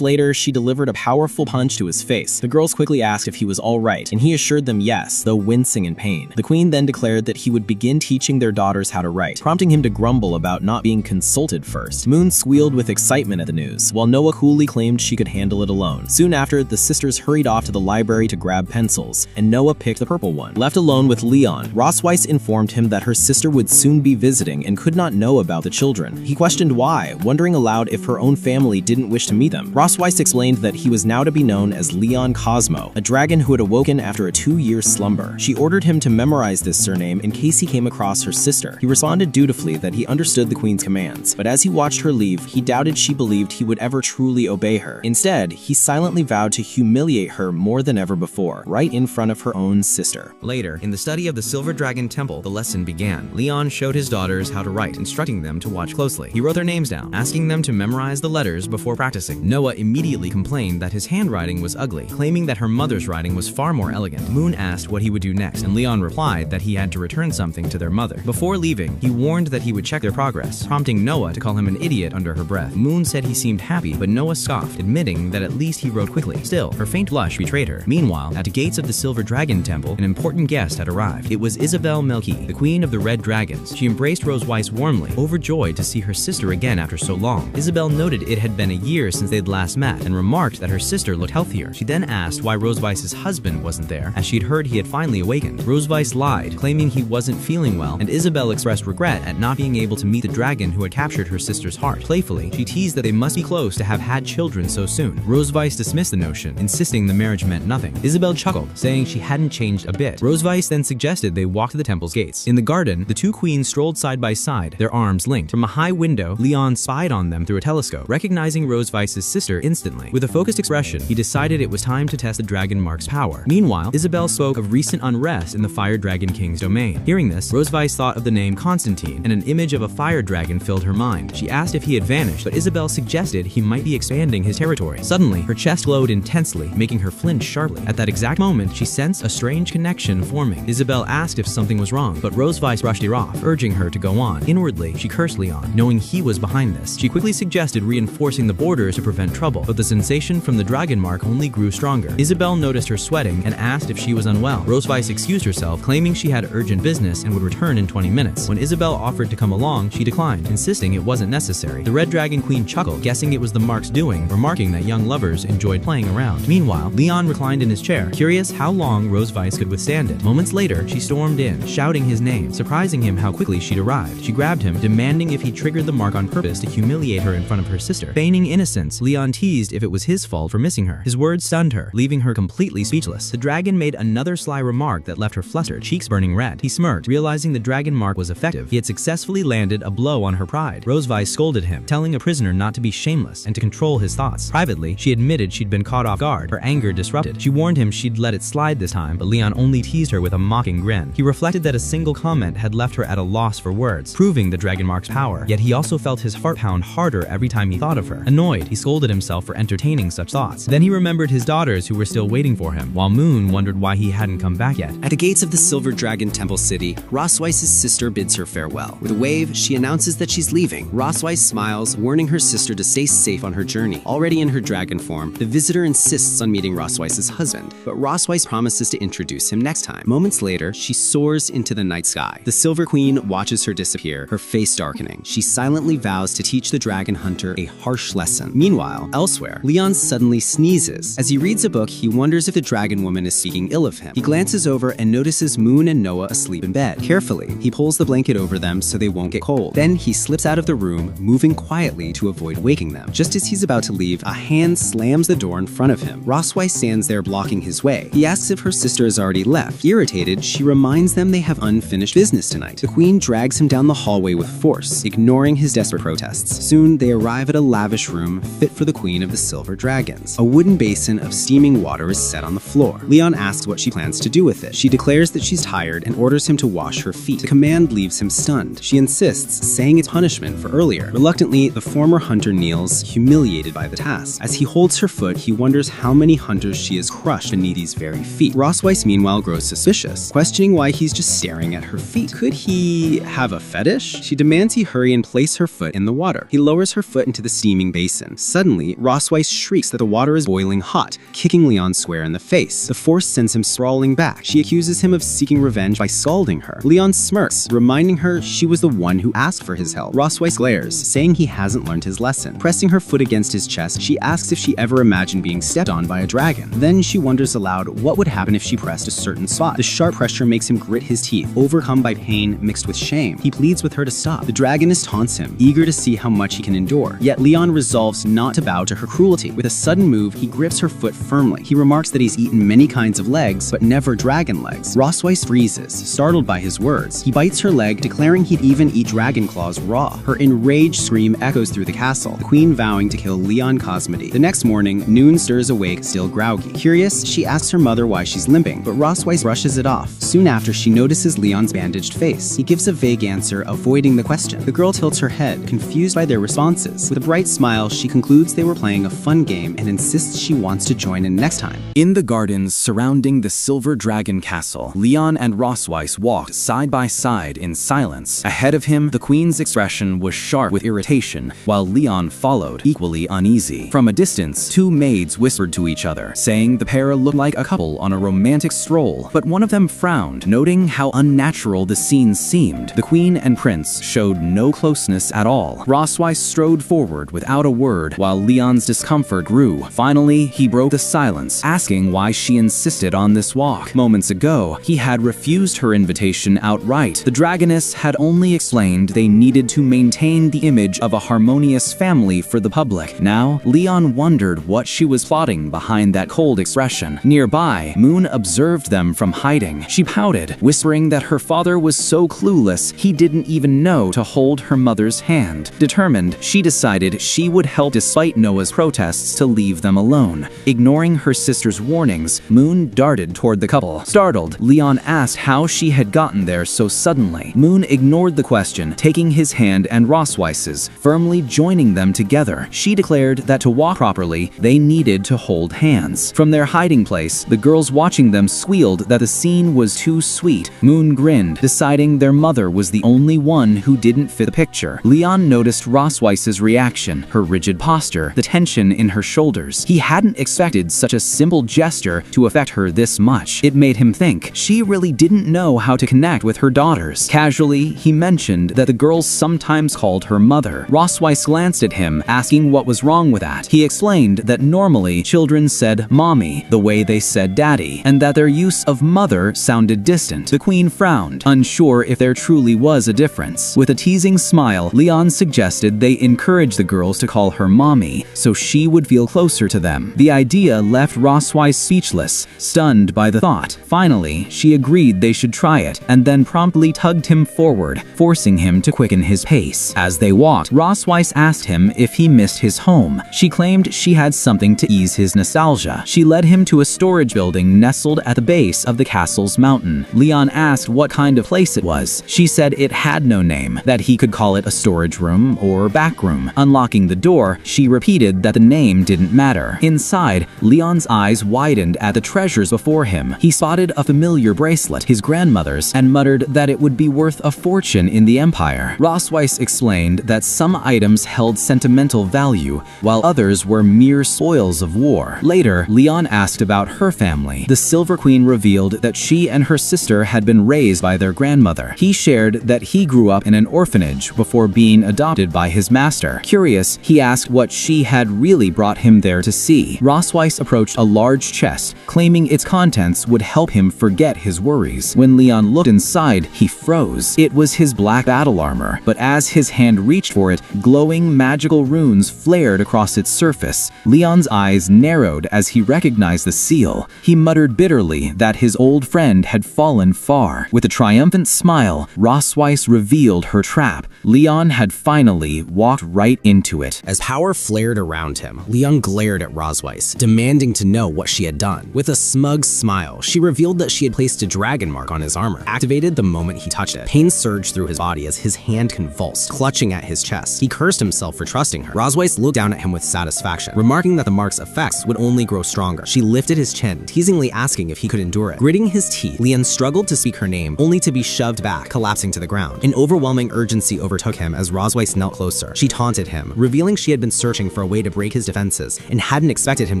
later, she delivered a powerful punch to his face. The girls quickly asked if he was all right, and he assured them yes, though wincing in pain. The queen then declared that he would begin teaching their daughters how to write, prompting him to grumble about not being consulted first. Moon squealed with excitement at the news, while Noah coolly claimed she could handle it alone. Soon after, the sisters hurried off to the library to grab pencils, and Noah picked the purple one. Left alone with Leon, Rosweiss informed him that her sister would soon be visiting and could not know about the children. He questioned why, wondering aloud if her own family didn't wish to meet them. Rosweiss explained that he was now to be known as Leon Cosmo, a dragon who had awoken after a 2-year slumber. She ordered him to memorize this surname in case he came across her sister. He responded dutifully that he understood the queen's commands, but as he watched her leave, he doubted she believed he would ever truly obey her. Instead, he silently vowed to humiliate her more than ever before, right in front of her own sister. Later, in the study of the Silver Dragon Temple, the lesson began. Leon showed his daughters how to write, instructing them to watch closely. He wrote their names down, asking them to memorize the letters before practicing. Noah immediately complained that his handwriting was ugly, claiming that her mother's writing was far more elegant. Moon asked what he would do next, and Leon replied that he had to return something to their mother. Before leaving, he warned that he would check their progress, prompting Noah to call him an idiot under her breath. Moon said he seemed happy, but Noah scoffed, admitting that at least he wrote quickly. Still, her faint blush betrayed her. Meanwhile, at the gates of the Silver Dragon Temple, an important guest had arrived. It was Isabel Melki, the queen of the Red Dragons. She embraced Rosweiss warmly, overjoyed to see her sister again after so long. Isabel noted it had been a year since they'd last met and remarked that her sister looked healthier. She then asked why Rosweiss's husband wasn't there, as she'd heard he had finally awakened. Rosweiss lied, claiming he wasn't feeling well, and Isabel expressed regret at not being able to meet the dragon who had captured her sister's heart. Playfully, she teased that they must be close to have had children so soon. Rosweiss dismissed the notion, insisting the marriage meant nothing. Isabel chuckled, saying she hadn't changed a bit. Rosweiss then suggested they walk to the temple's gates. In the garden, the two queens strolled side by side, their arms linked. From a high window, Leon spied on them through a telescope, recognizing Rosweiss's sister instantly. With a focused expression, he decided it was time to test the dragon mark's power. Meanwhile, Isabel spoke of recent unrest in the Fire Dragon King's domain. Hearing this, Rosweiss thought of the name Constantine, and an image of a fire dragon filled her mind. She asked if he had vanished, but Isabel suggested he might be expanding his territory. Suddenly, her chest glowed intensely, making her flinch sharply. At that exact moment, she sensed a strange connection forming. Isabel asked if something was wrong, but Rosweiss brushed her off, urging her to go on. Inwardly, she cursed Leon, knowing he was behind this. She quickly suggested reinforcing the borders to prevent trouble, but the sensation from the dragon mark only grew stronger. Isabel Isabel noticed her sweating and asked if she was unwell. Roseweiss excused herself, claiming she had urgent business and would return in 20 minutes. When Isabel offered to come along, she declined, insisting it wasn't necessary. The Red Dragon Queen chuckled, guessing it was the Mark's doing, remarking that young lovers enjoyed playing around. Meanwhile, Leon reclined in his chair, curious how long Roseweiss could withstand it. Moments later, she stormed in, shouting his name, surprising him how quickly she'd arrived. She grabbed him, demanding if he triggered the Mark on purpose to humiliate her in front of her sister. Feigning innocence, Leon teased if it was his fault for missing her. His words stunned her, leaving her completely speechless. The dragon made another sly remark that left her flustered, cheeks burning red. He smirked, realizing the dragon Mark was effective. He had successfully landed a blow on her pride. Roseweiss scolded him, telling a prisoner not to be shameless and to control his thoughts. Privately, she admitted she'd been caught off guard, her anger disrupted. She warned him she'd let it slide this time, but Leon only teased her with a mocking grin. He reflected that a single comment had left her at a loss for words, proving the dragon Mark's power. Yet he also felt his heart pound harder every time he thought of her. Annoyed, he scolded himself for entertaining such thoughts. Then he remembered his daughters who were still waiting for him, while Moon wondered why he hadn't come back yet. At the gates of the Silver Dragon Temple City, Rosweiss's sister bids her farewell. With a wave, she announces that she's leaving. Rosweiss smiles, warning her sister to stay safe on her journey. Already in her dragon form, the visitor insists on meeting Rosweiss's husband, but Rosweiss promises to introduce him next time. Moments later, she soars into the night sky. The Silver Queen watches her disappear, her face darkening. She silently vows to teach the dragon hunter a harsh lesson. Meanwhile, elsewhere, Leon suddenly sneezes. As he reads a book, he wonders if the dragon woman is speaking ill of him. He glances over and notices Moon and Noah asleep in bed. Carefully, he pulls the blanket over them so they won't get cold. Then he slips out of the room, moving quietly to avoid waking them. Just as he's about to leave, a hand slams the door in front of him. Rosweiss stands there blocking his way. He asks if her sister has already left. Irritated, she reminds them they have unfinished business tonight. The queen drags him down the hallway with force, ignoring his desperate protests. Soon, they arrive at a lavish room fit for the queen of the Silver Dragons. A wooden basin of steaming water is set on the floor. Leon asks what she plans to do with it. She declares that she's tired and orders him to wash her feet. The command leaves him stunned. She insists, saying it's punishment for earlier. Reluctantly, the former hunter kneels, humiliated by the task. As he holds her foot, he wonders how many hunters she has crushed beneath these very feet. Rosweiss, meanwhile, grows suspicious, questioning why he's just staring at her feet. Could he have a fetish? She demands he hurry and place her foot in the water. He lowers her foot into the steaming basin. Suddenly, Rosweiss shrieks that the water is boiling hot, kicking Leon square in the face. The force sends him sprawling back. She accuses him of seeking revenge by scalding her. Leon smirks, reminding her she was the one who asked for his help. Rosweiss glares, saying he hasn't learned his lesson. Pressing her foot against his chest, she asks if she ever imagined being stepped on by a dragon. Then she wonders aloud what would happen if she pressed a certain spot. The sharp pressure makes him grit his teeth, overcome by pain mixed with shame. He pleads with her to stop. The dragoness taunts him, eager to see how much he can endure. Yet Leon resolves not to bow to her cruelty. With a sudden move, he grips her foot firmly. He remarks that he's eaten many kinds of legs, but never dragon legs. Rosweiss freezes, startled by his words. He bites her leg, declaring he'd even eat dragon claws raw. Her enraged scream echoes through the castle, the queen vowing to kill Leon Cosmedy. The next morning, Noon stirs awake, still groggy. Curious, she asks her mother why she's limping, but Rosweiss brushes it off. Soon after, she notices Leon's bandaged face. He gives a vague answer, avoiding the question. The girl tilts her head, confused by their responses. With a bright smile, she concludes they were playing a fun game and insists she wants to join in next time. In the gardens surrounding the Silver Dragon Castle, Leon and Rosweiss walked side by side in silence. Ahead of him, the queen's expression was sharp with irritation, while Leon followed, equally uneasy. From a distance, two maids whispered to each other, saying the pair looked like a couple on a romantic stroll, but one of them frowned, noting how unnatural the scene seemed. The queen and prince showed no closeness at all. Rosweiss strode forward without a word, while Leon's discomfort grew. Finally, he broke the silence, asking why she insisted on this walk. Moments ago, he had refused her invitation outright. The dragoness had only explained they needed to maintain the image of a harmonious family for the public. Now, Leon wondered what she was plotting behind that cold expression. Nearby, Moon observed them from hiding. She pouted, whispering that her father was so clueless he didn't even know to hold her mother's hand. Determined, she decided she would help despite Noah's protests to leave them alone. Ignoring her sister's warnings, Moon darted toward the couple. Startled, Leon asked how she had gotten there so suddenly. Moon ignored the question, taking his hand and Rosweiss's, firmly joining them together. She declared that to walk properly, they needed to hold hands. From their hiding place, the girls watching them squealed that the scene was too sweet. Moon grinned, deciding their mother was the only one who didn't fit the picture. Leon noticed Rosweiss's reaction, her rigid posture, the tension in her shoulders. He hadn't expected such a simple gesture to affect her this much. It made him think she really didn't know how to connect with her daughters. Casually, he mentioned that the girls sometimes called her mother. Rossweiss glanced at him, asking what was wrong with that. He explained that normally children said mommy the way they said daddy, and that their use of mother sounded distant. The queen frowned, unsure if there truly was a difference. With a teasing smile, Leon suggested they encourage the girls to call her mommy, so she would feel closer to them. The idea left Rossweiss speechless, stunned by the thought. Finally, she agreed they should try it, and then promptly tugged him forward, forcing him to quicken his pace. As they walked, Rossweiss asked him if he missed his home. She claimed she had something to ease his nostalgia. She led him to a storage building nestled at the base of the castle's mountain. Leon asked what kind of place it was. She said it had no name, that he could call it a storage room or back room. Unlocking the door, she repeated that the name didn't matter. Inside, Leon's eyes widened at the treasures before him. He spotted a familiar bracelet, his grandmother's, and muttered that it would be worth a fortune in the Empire. Rossweiss explained that some items held sentimental value, while others were mere spoils of war. Later, Leon asked about her family. The Silver Queen revealed that she and her sister had been raised by their grandmother. He shared that he grew up in an orphanage before being adopted by his master. Curious, he asked what she had really brought him there to see. Rossweiss approached a large chest, claiming its contents would help him forget his worries. When Leon looked inside, he froze. It was his black battle armor, but as his hand reached for it, glowing magical runes flared across its surface. Leon's eyes narrowed as he recognized the seal. He muttered bitterly that his old friend had fallen far. With a triumphant smile, Rossweiss revealed her trap. Leon had finally walked right into it. As power flared around him, Leon glared at Rossweiss, demanding to know what she had done. With a smug smile, she revealed that she had placed a dragon mark on his armor, activated the moment he touched it. Pain surged through his body as his hand convulsed, clutching at his chest. He cursed himself for trusting her. Rossweiss looked down at him with satisfaction, remarking that the mark's effects would only grow stronger. She lifted his chin, teasingly asking if he could endure it. Gritting his teeth, Leon struggled to speak her name, only to be shoved back, collapsing to the ground. An overwhelming urgency overtook him as Rossweiss knelt closer. She taunted him, revealing she had been searching for a way to break his defenses and hadn't expected him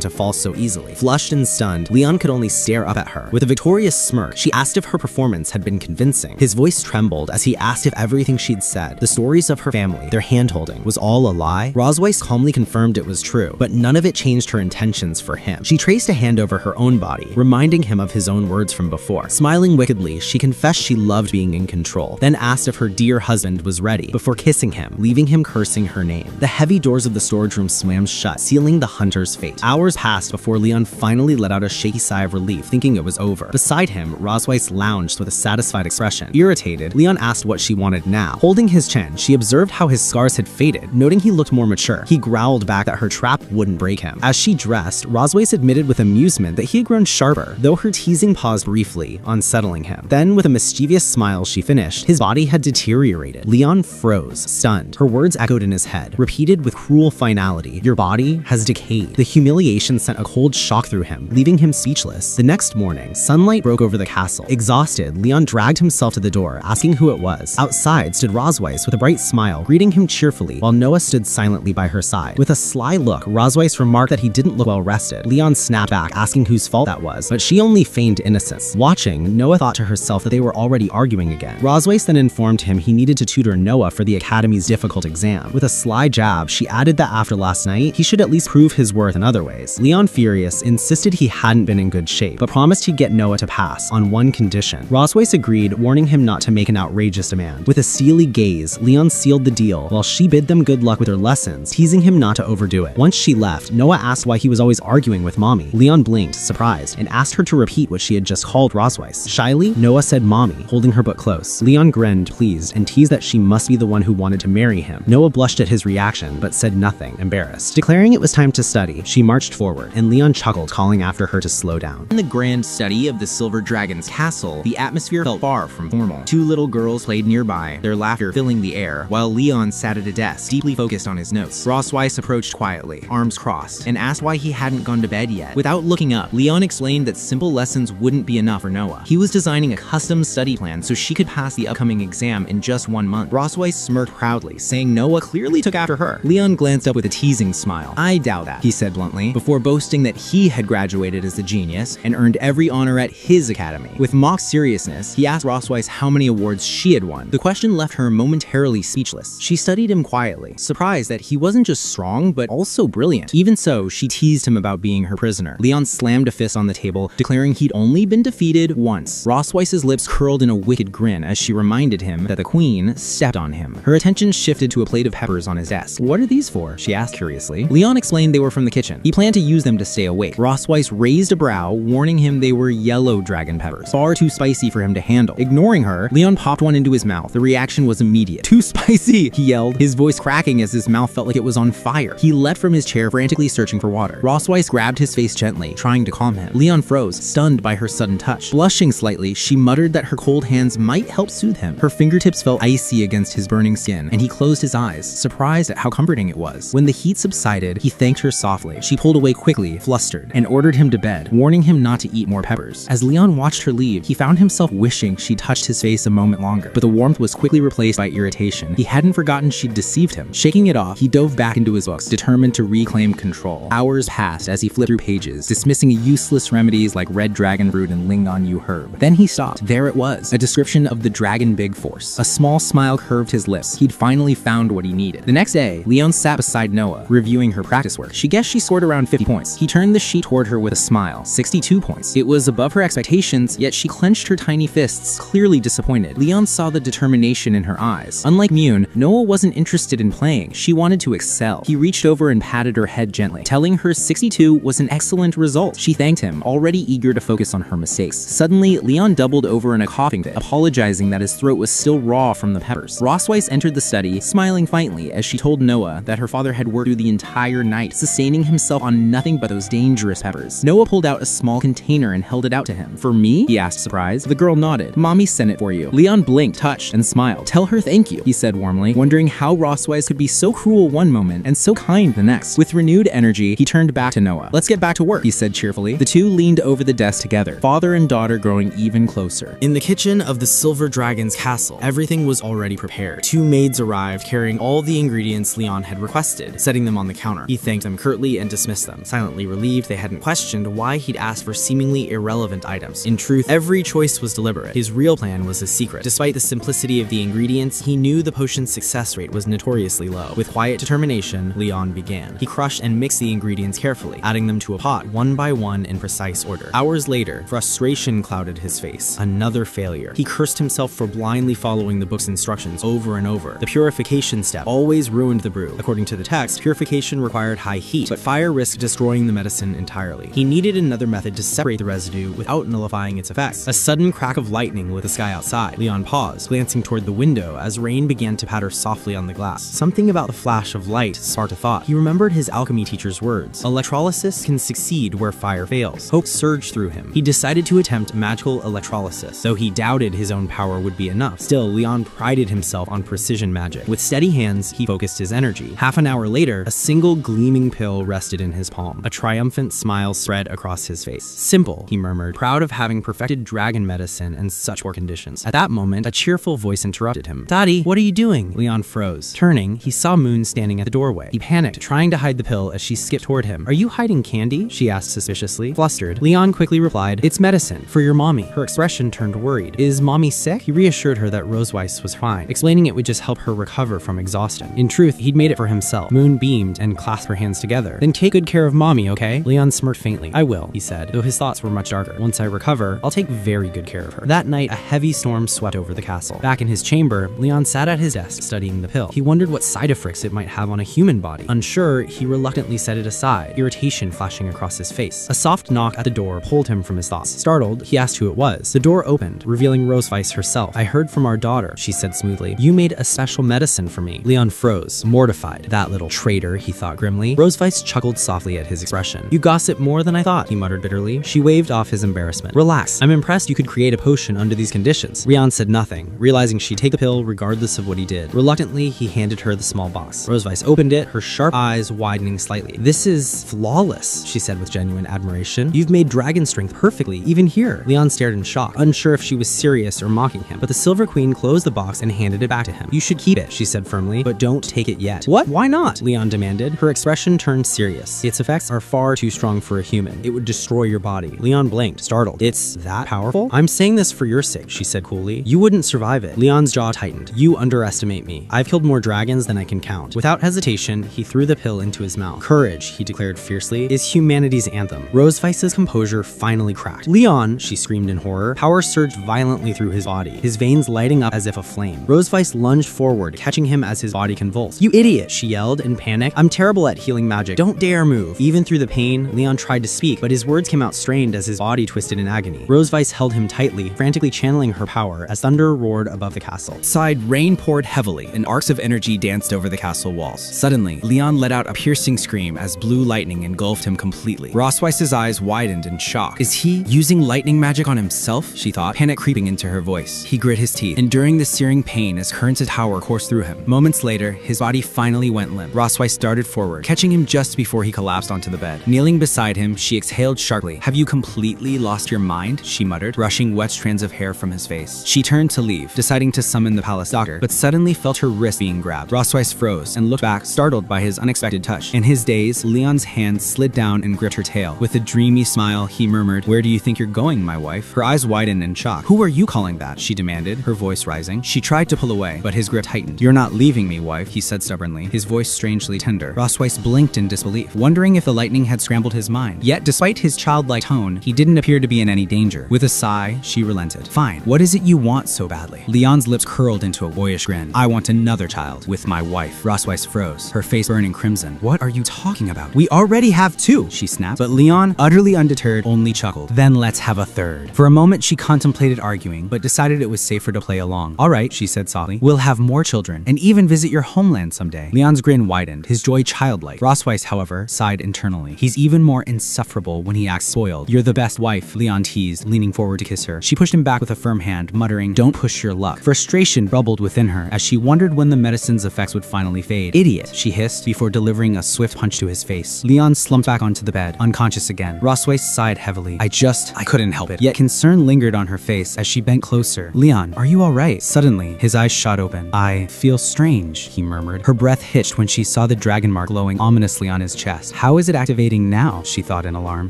to fall so easily. Flushed and stunned, Leon could only stare up at her. With a victorious smirk, she asked if her performance had been convincing. His voice trembled as he asked if everything she'd said, the stories of her family, their hand-holding, was all a lie. Rossweiss calmly confirmed it was true, but none of it changed her intentions for him. She traced a hand over her own body, reminding him of his own words from before. Smiling wickedly, she confessed she loved being in control, then asked if her dear husband was ready, before kissing him, leaving him cursing her name. The heavy doors of the storage room slammed shut, sealing the hunter's fate. Hours passed before Leon finally let out a shaky sigh of relief, thinking it was over. Beside him, Rossweiss lounged with a satisfied expression. Irritated, Leon asked what she wanted now. Holding his chin, she observed how his scars had faded, noting he looked more mature. He growled back that her trap wouldn't break him. As she dressed, Rossweiss admitted with amusement that he had grown sharper, though her teasing paused briefly, unsettling him. Then, with a mischievous smile, she finished. His body had deteriorated. Leon froze, stunned. Her words echoed in his head, repeated with cruel finality. Your body has decayed. The humiliation sent a cold shock through him, leaving him speechless. The next morning, sunlight broke over the castle. Exhausted, Leon dragged himself to the door, asking who it was. Outside stood Rossweiss with a bright smile, greeting him cheerfully, while Noah stood silently by her side. With a sly look, Rossweiss remarked that he didn't look well rested. Leon snapped back, asking whose fault that was, but she only feigned innocence. Watching, Noah thought to herself that they were already arguing again. Rossweiss then informed him he needed to tutor Noah for the academy's difficult exam. With a sly jab, she added that after last night, he should at least prove his worth in other ways. Leon, furious, insisted he hadn't been in good shape, but promised he'd get Noah to pass, on one condition. Rossweiss agreed, warning him not to make an outrageous demand. With a steely gaze, Leon sealed the deal, while she bid them good luck with their lessons, teasing him not to overdo it. Once she left, Noah asked why he was always arguing with Mommy. Leon blinked, surprised, and asked her to repeat what she had just called Rossweiss. Shyly, Noah said Mommy, holding her book close. Leon grinned, pleased, and teased that she must be the one who wanted to marry him. Noah blushed at his reaction, but said nothing, embarrassed. Declaring it was time to study, she marched forward, and Leon chuckled, calling after her to slow down. In the grand study of the Silver Dragon's castle, the atmosphere felt far from formal. Two little girls played nearby, their laughter filling the air, while Leon sat at a desk, deeply focused on his notes. Rossweiss approached quietly, arms crossed, and asked why he hadn't gone to bed yet. Without looking up, Leon explained that simple lessons wouldn't be enough for Noah. He was designing a custom study plan so she could pass the upcoming exam in just 1 month. Rossweiss smirked proudly, saying Noah clearly took after her. Leon glanced up with a teasing smile. I doubt that, he said bluntly, before boasting that he had graduated as a genius and earned every honor at his academy. With mock seriousness, he asked Rossweiss how many awards she had won. The question left her momentarily speechless. She studied him quietly, surprised that he wasn't just strong, but also brilliant. Even so, she teased him about being her prisoner. Leon slammed a fist on the table, declaring he'd only been defeated once. Rossweiss's lips curled in a wicked grin as she reminded him that the queen stepped on him. Her attention shifted to a plate of peppers on his desk. "What are these for?" she asked curiously. Leon explained they were from the kitchen. He planned to use them to stay awake. Rossweiss raised a brow, warning him they were yellow dragon peppers, far too spicy for him to handle. Ignoring her, Leon popped one into his mouth. The reaction was immediate. "Too spicy!" he yelled, his voice cracking as his mouth felt like it was on fire. He leapt from his chair, frantically searching for water. Rossweiss grabbed his face gently, trying to calm him. Leon froze, stunned by her sudden touch. Blushing slightly, she muttered that her cold hands might help soothe him. Her fingertips felt icy against his burning skin, and he closed his eyes, surprised at how comforting it was. When the heat subsided, he thanked her softly. She pulled away quickly, flustered, and ordered him to bed, warning him not to eat more peppers. As Leon watched her leave, he found himself wishing she'd touched his face a moment longer, but the warmth was quickly replaced by irritation. He hadn't forgotten she'd deceived him. Shaking it off, he dove back into his books, determined to reclaim control. Hours passed as he flipped through pages, dismissing useless remedies like red dragon root and Lingon Yu herb. Then he stopped. There it was, a description of the Dragon Big Force. A small smile curved his lips. He'd finally found what he needed. The next day, Leon sat beside Noah, reviewing her practice work. She guessed she scored around 50 points. He turned the sheet toward her with a smile. 62 points. It was above her expectations, yet she clenched her tiny fists, clearly disappointed. Leon saw the determination in her eyes. Unlike Mune, Noah wasn't interested in playing. She wanted to excel. He reached over and patted her head gently, telling her 62 was an excellent result. She thanked him, already eager to focus on her mistakes. Suddenly, Leon doubled over in a coughing fit, apologizing that his throat was still raw from the peppers. Rossweiss entered the study, smiling faintly as she told Noah that her father had worked through the entire night, sustaining himself on nothing but those dangerous peppers. Noah pulled out a small container and held it out to him. "For me?" he asked, surprised. The girl nodded. "Mommy sent it for you." Leon blinked, touched, and smiled. "Tell her thank you," he said warmly, wondering how Rossweiss could be so cruel one moment and so kind the next. With renewed energy, he turned back to Noah. "Let's get back to work," he said cheerfully. The two leaned over the desk together, father and daughter growing even closer. In the kitchen of the Silver Dragon's castle, everything was already prepared. Two maids arrived carrying all the ingredients Leon had requested, setting them on the counter. He thanked them curtly and dismissed them, silently relieved they hadn't questioned why he'd asked for seemingly irrelevant items. In truth, every choice was deliberate. His real plan was a secret. Despite the simplicity of the ingredients, he knew the potion's success rate was notoriously low. With quiet determination, Leon began. He crushed and mixed the ingredients carefully, adding them to a pot one by one in precise order. Hours later, frustration clouded his face. Another failure. He cursed himself for blindly following the book's instructions over and over. The purification step always ruined the brew. According to the text, purification required high heat, but fire risked destroying the medicine entirely. He needed another method to separate the residue without nullifying its effects. A sudden crack of lightning lit the sky outside. Leon paused, glancing toward the window as rain began to patter softly on the glass. Something about the flash of light sparked a thought. He remembered his alchemy teacher's words. Electrolysis can succeed where fire fails. Hope surged through him. He decided to attempt magical electrolysis, though he doubted his own power would be enough. Still, Leon prided himself on precision magic. With steady hands, he focused his energy. Half an hour later, a single gleaming pill rested in his palm. A triumphant smile spread across his face. "Simple," he murmured, proud of having perfected dragon medicine in such poor conditions. At that moment, a cheerful voice interrupted him. "Daddy, what are you doing?" Leon froze. Turning, he saw Moon standing at the doorway. He panicked, trying to hide the pill as she skipped toward him. "Are you hiding candy?" she asked suspiciously. Flustered, Leon quickly replied, "It's medicine, for your mommy." Her expression turned worried. "Is mommy sick?" He reassured her that Roseweiss was fine, explaining it would just help her recover from exhaustion. In truth, he'd made it for himself. Moon beamed and clasped her hands together. "Then take good care of mommy, okay?" Leon smirked faintly. "I will," he said, though his thoughts were much darker. "Once I recover, I'll take very good care of her." That night, a heavy storm swept over the castle. Back in his chamber, Leon sat at his desk studying the pill. He wondered what side effects it might have on a human body. Unsure, he reluctantly set it aside, irritation flashing across his face. A soft knock at the door pulled him from his thoughts. Startled, he asked who it was. The door opened, revealing Roseweiss herself. "I heard from our daughter," she said smoothly. "You made a special medicine for me." Leon froze, mortified. That little traitor, he thought grimly. Roseweiss chuckled softly at his expression. "You gossip more than I thought," he muttered bitterly. She waved off his embarrassment. "Relax. I'm impressed you could create a potion under these conditions." Leon said nothing, realizing she'd take the pill regardless of what he did. Reluctantly, he handed her the small box. Roseweiss opened it, her sharp eyes widening slightly. "This is flawless," she said with genuine admiration. "You've made dragon strength perfectly, even here." Leon stared in shock, unsure if she was serious or mocking him, but the Silver Queen closed the box and handed it back to him. "You should keep it," she said firmly, "but don't take it yet." "What? Why not?" Leon demanded. Her expression turned serious. "Its effects are far far too strong for a human. It would destroy your body. Leon blinked, startled. It's that powerful? I'm saying this for your sake, she said coolly. You wouldn't survive it. Leon's jaw tightened. You underestimate me. I've killed more dragons than I can count. Without hesitation, he threw the pill into his mouth. Courage, he declared fiercely, is humanity's anthem. Rosevice's composure finally cracked. Leon, she screamed in horror. Power surged violently through his body, his veins lighting up as if aflame. Rosevice lunged forward, catching him as his body convulsed. You idiot, she yelled in panic. I'm terrible at healing magic. Don't dare move. Even through the pain, Leon tried to speak, but his words came out strained as his body twisted in agony. Rosevice held him tightly, frantically channeling her power as thunder roared above the castle. Outside, rain poured heavily, and arcs of energy danced over the castle walls. Suddenly, Leon let out a piercing scream as blue lightning engulfed him completely. Roswice's eyes widened in shock. Is he using lightning magic on himself? She thought, panic creeping into her voice. He grit his teeth, enduring the searing pain as currents of power coursed through him. Moments later, his body finally went limp. Roswice darted forward, catching him just before he collapsed onto the bed. Kneeling beside him, she exhaled sharply. Have you completely lost your mind? She muttered, brushing wet strands of hair from his face. She turned to leave, deciding to summon the palace doctor, but suddenly felt her wrist being grabbed. Roswice froze and looked back, startled by his unexpected touch. In his daze, Leon's hand slid down and gripped her tail. With a dreamy smile, he murmured, "Where do you think you're going, my wife?" Her eyes widened in shock. "Who are you calling that?" she demanded, her voice rising. She tried to pull away, but his grip tightened. "You're not leaving me, wife," he said stubbornly, his voice strangely tender. Roswice blinked in disbelief, wondering if the lightning had scrambled his mind. Yet, despite his childlike tone, he didn't appear to be in any danger. With a sigh, she relented. "Fine, what is it you want so badly?" Leon's lips curled into a boyish grin. "I want another child with my wife." Roswice froze, her face burning crimson. "What are you talking about? We already have two," she snapped. But Leon, utterly undeterred, only chuckled. "Then let's have a third." For a moment, she contemplated arguing, but decided it was safer to play along. "All right," she said softly. "We'll have more children, and even visit your homeland someday." Leon's grin widened, his joy childlike. Roswice, however, sighed internally. He's even more insufferable when he acts spoiled. "You're the best wife," Leon teased, leaning forward to kiss her. She pushed him back with a firm hand, muttering, "Don't push your luck." Frustration bubbled within her as she wondered when the medicine's effects would finally fade. "Idiot," she hissed before delivering a swift punch to his face. Leon slumped back onto the bed, unconscious again. Roswice sighed heavily. I couldn't help it." Yet concern lingered on her face as she bent closer. "Leon, are you all right?" Suddenly, his eyes shot open. "I feel strange," he murmured. Her breath hitched when she saw the dragon mark glowing ominously on his chest. How is it activating now? She thought in alarm.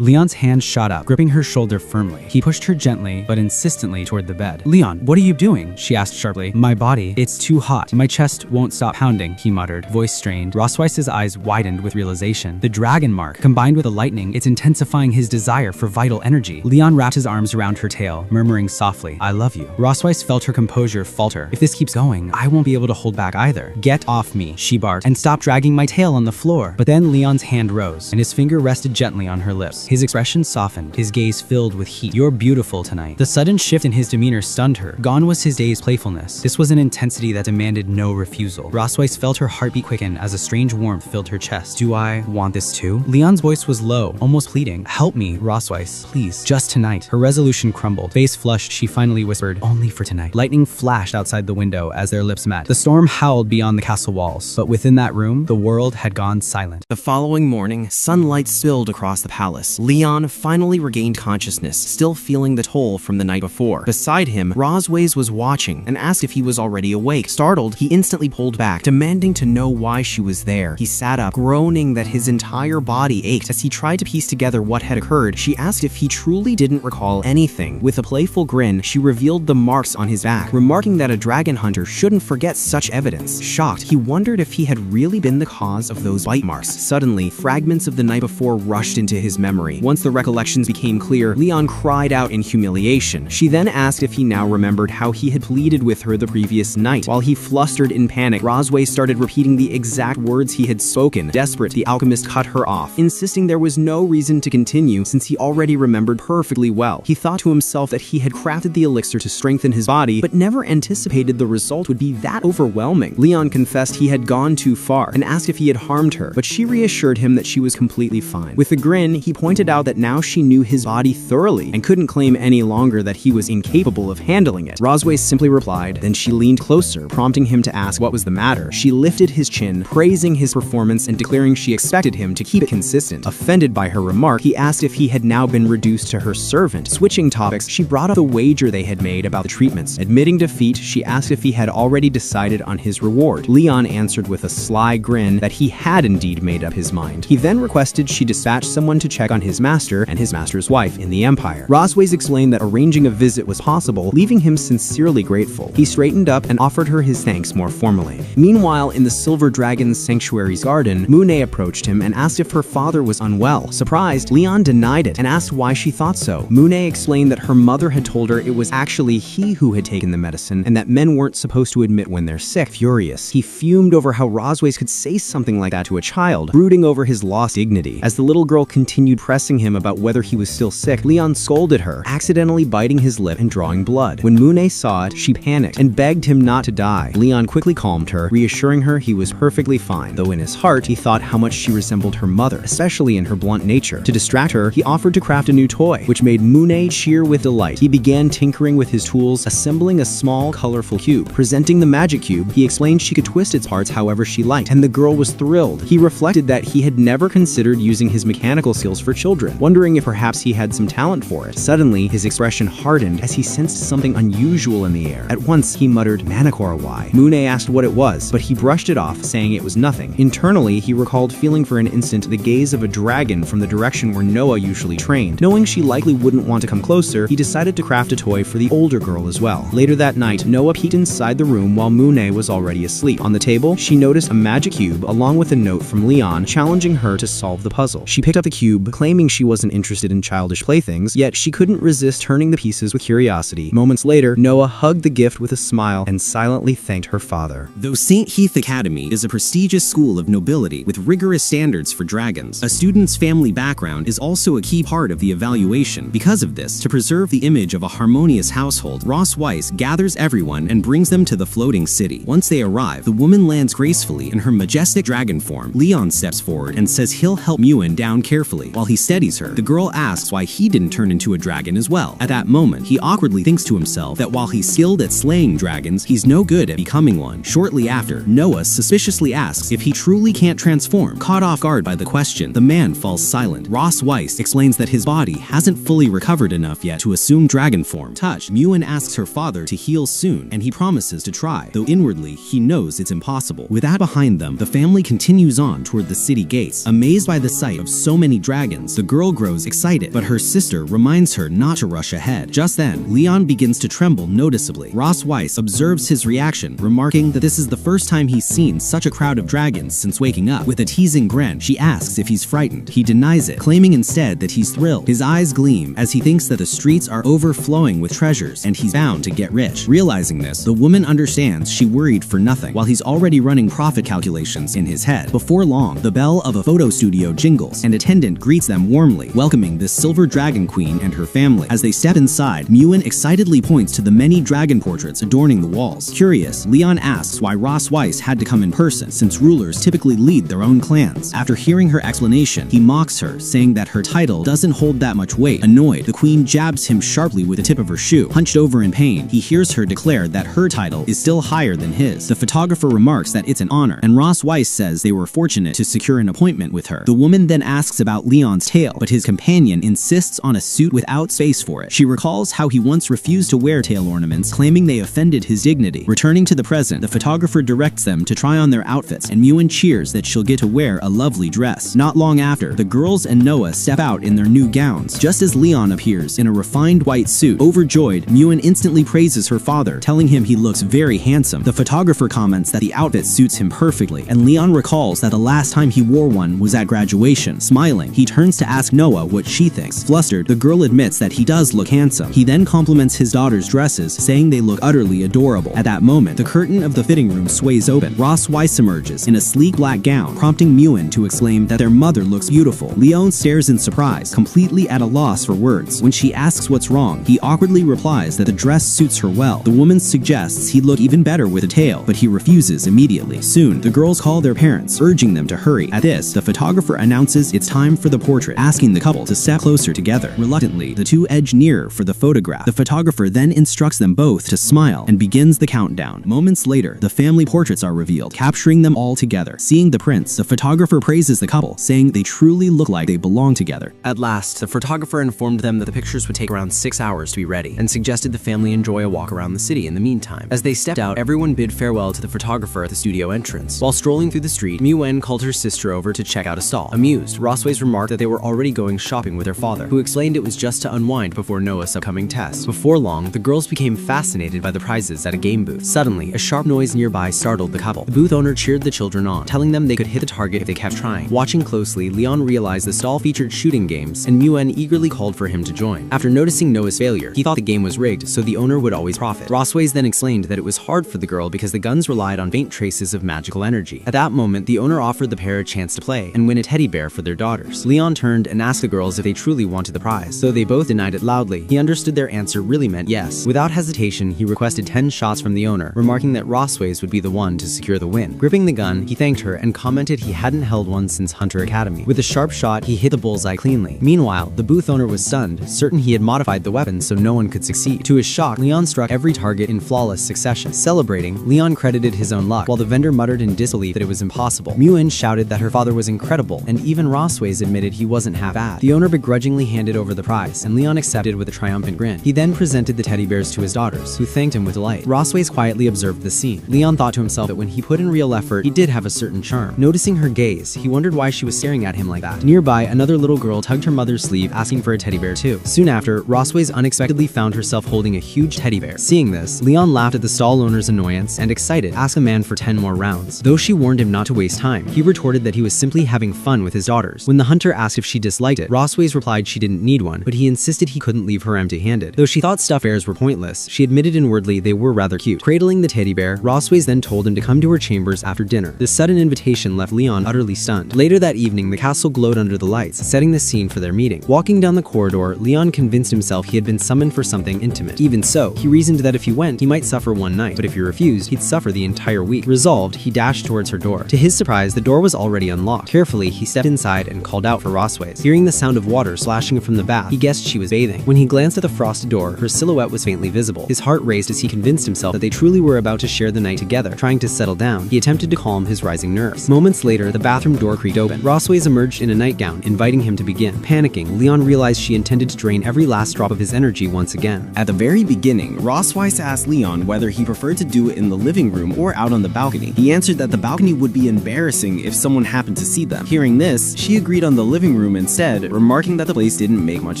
Leon's hand shot up, gripping her shoulder firmly. He pushed her gently, but insistently toward the bed. "Leon, what are you doing?" she asked sharply. "My body, it's too hot. My chest won't stop pounding," he muttered, voice strained. Roswice's eyes widened with realization. The dragon mark, combined with the lightning, it's intensifying his desire for vital energy. Leon wrapped his arms around her tail, murmuring softly, "I love you." Roswice felt her composure falter. "If this keeps going, I won't be able to hold back either." "Get off me," she barked, "and stop dragging my tail on the floor." But then Leon's hand rose, and his finger rested gently on her lips. His expression softened, his gaze filled with heat. "You're beautiful tonight." The sudden shift in his demeanor stunned her. Gone was his day's playfulness. This was an intensity that demanded no refusal. Roswice felt her heartbeat quicken as a strange warmth filled her chest. "Do I want this too?" Leon's voice was low, almost pleading. "Help me, Roswice, please, just tonight." Her resolution crumbled. Face flushed, she finally whispered, "Only for tonight." Lightning flashed outside the window as their lips met. The storm howled beyond the castle walls, but within that room, the world had gone silent. The following morning, sunlight spilled across the palace. Leon finally regained consciousness, still feeling the toll from the night before. Beside him, Rosways was watching and asked if he was already awake. Startled, he instantly pulled back, demanding to know why she was there. He sat up, groaning that his entire body ached. As he tried to piece together what had occurred, she asked if he truly didn't recall anything. With a playful grin, she revealed the marks on his back, remarking that a dragon hunter shouldn't forget such evidence. Shocked, he wondered if he had really been the cause of those bite marks. Suddenly, fragments of the night before rushed into his memory. Once the recollections became clear, Leon cried out in humiliation. She then asked if he now remembered how he had pleaded with her the previous night. While he flustered in panic, Rosway started repeating the exact words he had spoken. Desperate, the alchemist cut her off, insisting there was no reason to continue since he already remembered perfectly well. He thought to himself that he had crafted the elixir to strengthen his body, but never anticipated the result would be that overwhelming. Leon confessed he had gone too far and asked if he had harmed her, but she reassured him that she was completely fine. With a grin, he pointed out that now she knew his body thoroughly and couldn't claim any longer that he was incapable of handling it. Rosway simply replied, then she leaned closer, prompting him to ask what was the matter. She lifted his chin, praising his performance and declaring she expected him to keep it consistent. Offended by her remark, he asked if he had now been reduced to her servant. Switching topics, she brought up the wager they had made about the treatments. Admitting defeat, she asked if he had already decided on his reward. Leon answered with a sly grin that he had indeed made up his mind. He then requested insisted she dispatch someone to check on his master and his master's wife in the Empire. Rosways explained that arranging a visit was possible, leaving him sincerely grateful. He straightened up and offered her his thanks more formally. Meanwhile, in the Silver Dragon's sanctuary's garden, Moon approached him and asked if her father was unwell. Surprised, Leon denied it and asked why she thought so. Moon explained that her mother had told her it was actually he who had taken the medicine and that men weren't supposed to admit when they're sick. Furious, he fumed over how Rosways could say something like that to a child, brooding over his lost dignity. As the little girl continued pressing him about whether he was still sick, Leon scolded her, accidentally biting his lip and drawing blood. When Moon saw it, she panicked and begged him not to die. Leon quickly calmed her, reassuring her he was perfectly fine, though in his heart he thought how much she resembled her mother, especially in her blunt nature. To distract her, he offered to craft a new toy, which made Moon cheer with delight. He began tinkering with his tools, assembling a small, colorful cube. Presenting the magic cube, he explained she could twist its parts however she liked, and the girl was thrilled. He reflected that he had never considered using his mechanical skills for children, wondering if perhaps he had some talent for it. Suddenly, his expression hardened as he sensed something unusual in the air. At once, he muttered, "Manakora-wai." Moon asked what it was, but he brushed it off, saying it was nothing. Internally, he recalled feeling for an instant the gaze of a dragon from the direction where Noah usually trained. Knowing she likely wouldn't want to come closer, he decided to craft a toy for the older girl as well. Later that night, Noah peeked inside the room while Moon was already asleep. On the table, she noticed a magic cube along with a note from Leon challenging her to solve the puzzle. She picked up the cube, claiming she wasn't interested in childish playthings, yet she couldn't resist turning the pieces with curiosity. Moments later, Noah hugged the gift with a smile and silently thanked her father. Though St. Heath Academy is a prestigious school of nobility with rigorous standards for dragons, a student's family background is also a key part of the evaluation. Because of this, to preserve the image of a harmonious household, Ross Weiss gathers everyone and brings them to the floating city. Once they arrive, the woman lands gracefully in her majestic dragon form. Leon steps forward and says he'll help Muen down carefully. While he steadies her, the girl asks why he didn't turn into a dragon as well. At that moment, he awkwardly thinks to himself that while he's skilled at slaying dragons, he's no good at becoming one. Shortly after, Noah suspiciously asks if he truly can't transform. Caught off guard by the question, the man falls silent. Ross Weiss explains that his body hasn't fully recovered enough yet to assume dragon form. Touched, Muen asks her father to heal soon, and he promises to try, though inwardly, he knows it's impossible. With that behind them, the family continues on toward the city gates. Amazed by the sight of so many dragons, the girl grows excited, but her sister reminds her not to rush ahead. Just then, Leon begins to tremble noticeably. Ross Weiss observes his reaction, remarking that this is the first time he's seen such a crowd of dragons since waking up. With a teasing grin, she asks if he's frightened. He denies it, claiming instead that he's thrilled. His eyes gleam as he thinks that the streets are overflowing with treasures, and he's bound to get rich. Realizing this, the woman understands she worried for nothing, while he's already running profit calculations in his head. Before long, the bell of a photo studio jingles, and attendant greets them warmly, welcoming the Silver Dragon Queen and her family. As they step inside, Muen excitedly points to the many dragon portraits adorning the walls. Curious, Leon asks why Ross Weiss had to come in person, since rulers typically lead their own clans. After hearing her explanation, he mocks her, saying that her title doesn't hold that much weight. Annoyed, the queen jabs him sharply with the tip of her shoe. Hunched over in pain, he hears her declare that her title is still higher than his. The photographer remarks that it's an honor, and Ross Weiss says they were fortunate to secure an appointment with her. The woman then asks about Leon's tail, but his companion insists on a suit without space for it. She recalls how he once refused to wear tail ornaments, claiming they offended his dignity. Returning to the present, the photographer directs them to try on their outfits, and Muen cheers that she'll get to wear a lovely dress. Not long after, the girls and Noah step out in their new gowns, just as Leon appears in a refined white suit. Overjoyed, Muen instantly praises her father, telling him he looks very handsome. The photographer comments that the outfit suits him perfectly, and Leon recalls that the last time he wore one was at graduation. Smiling, he turns to ask Noah what she thinks. Flustered, the girl admits that he does look handsome. He then compliments his daughter's dresses, saying they look utterly adorable. At that moment, the curtain of the fitting room sways open. Ross Weiss emerges in a sleek black gown, prompting Muen to exclaim that their mother looks beautiful. Leon stares in surprise, completely at a loss for words. When she asks what's wrong, he awkwardly replies that the dress suits her well. The woman suggests he'd look even better with a tail, but he refuses immediately. Soon, the girls call their parents, urging them to hurry. At this, the photographer announces it's time for the portrait, asking the couple to step closer together. Reluctantly, the two edge nearer for the photograph. The photographer then instructs them both to smile and begins the countdown. Moments later, the family portraits are revealed, capturing them all together. Seeing the prints, the photographer praises the couple, saying they truly look like they belong together. At last, the photographer informed them that the pictures would take around 6 hours to be ready, and suggested the family enjoy a walk around the city in the meantime. As they stepped out, everyone bid farewell to the photographer at the studio entrance. While strolling through the street, Muen called her sister over to check out a stall. Amused, Rossways remarked that they were already going shopping with their father, who explained it was just to unwind before Noah's upcoming test. Before long, the girls became fascinated by the prizes at a game booth. Suddenly, a sharp noise nearby startled the couple. The booth owner cheered the children on, telling them they could hit the target if they kept trying. Watching closely, Leon realized the stall featured shooting games, and Muen eagerly called for him to join. After noticing Noah's failure, he thought the game was rigged, so the owner would always profit. Rossways then explained that it was hard for the girl because the guns relied on faint traces of magical energy. At that moment, the owner offered the pair a chance to play and win a teddy bear for their daughters. Leon turned and asked the girls if they truly wanted the prize. Though they both denied it loudly, he understood their answer really meant yes. Without hesitation, he requested 10 shots from the owner, remarking that Rossways would be the one to secure the win. Gripping the gun, he thanked her and commented he hadn't held one since Hunter Academy. With a sharp shot, he hit the bullseye cleanly. Meanwhile, the booth owner was stunned, certain he had modified the weapon so no one could succeed. To his shock, Leon struck every target in flawless succession. Celebrating, Leon credited his own luck, while the vendor muttered in disbelief that it was impossible. Muen shouted that her father was incredible, and even Rossways admitted he wasn't half bad. The owner begrudgingly handed over the prize, and Leon accepted with a triumphant grin. He then presented the teddy bears to his daughters, who thanked him with delight. Rossways quietly observed the scene. Leon thought to himself that when he put in real effort, he did have a certain charm. Noticing her gaze, he wondered why she was staring at him like that. Nearby, another little girl tugged her mother's sleeve, asking for a teddy bear too. Soon after, Rossways unexpectedly found herself holding a huge teddy bear. Seeing this, Leon laughed at the stall owner's annoyance and, excited, asked the man for 10 more rounds. Though she warned him not to waste time, he retorted that he was simply having fun with his daughters. When the hunter asked if she disliked it, Rossways replied she didn't need one, but he insisted he couldn't leave her empty-handed. Though she thought stuffed bears were pointless, she admitted inwardly they were rather cute. Cradling the teddy bear, Rossways then told him to come to her chambers after dinner. This sudden invitation left Leon utterly stunned. Later that evening, the castle glowed under the lights, setting the scene for their meeting. Walking down the corridor, Leon convinced himself he had been summoned for something intimate. Even so, he reasoned that if he went, he might suffer one night, but if he refused, he'd suffer the entire week. Resolved, he dashed towards her door. To his surprise, the door was already unlocked. Carefully, he stepped inside and called out for Rossways. Hearing the sound of water splashing from the bath, he guessed she was bathing. When he glanced at the frosted door, her silhouette was faintly visible. His heart raced as he convinced himself that they truly were about to share the night together. Trying to settle down, he attempted to calm his rising nerves. Moments later, the bathroom door creaked open. Rossways emerged in a nightgown, inviting him to begin. Panicking, Leon realized she intended to drain every last drop of his energy once again. At the very beginning, Rossways asked Leon whether he preferred to do it in the living room or out on the balcony. He answered that the balcony would be embarrassing if someone happened to see them. Hearing this, she agreed on the living room instead, remarking that the place didn't make much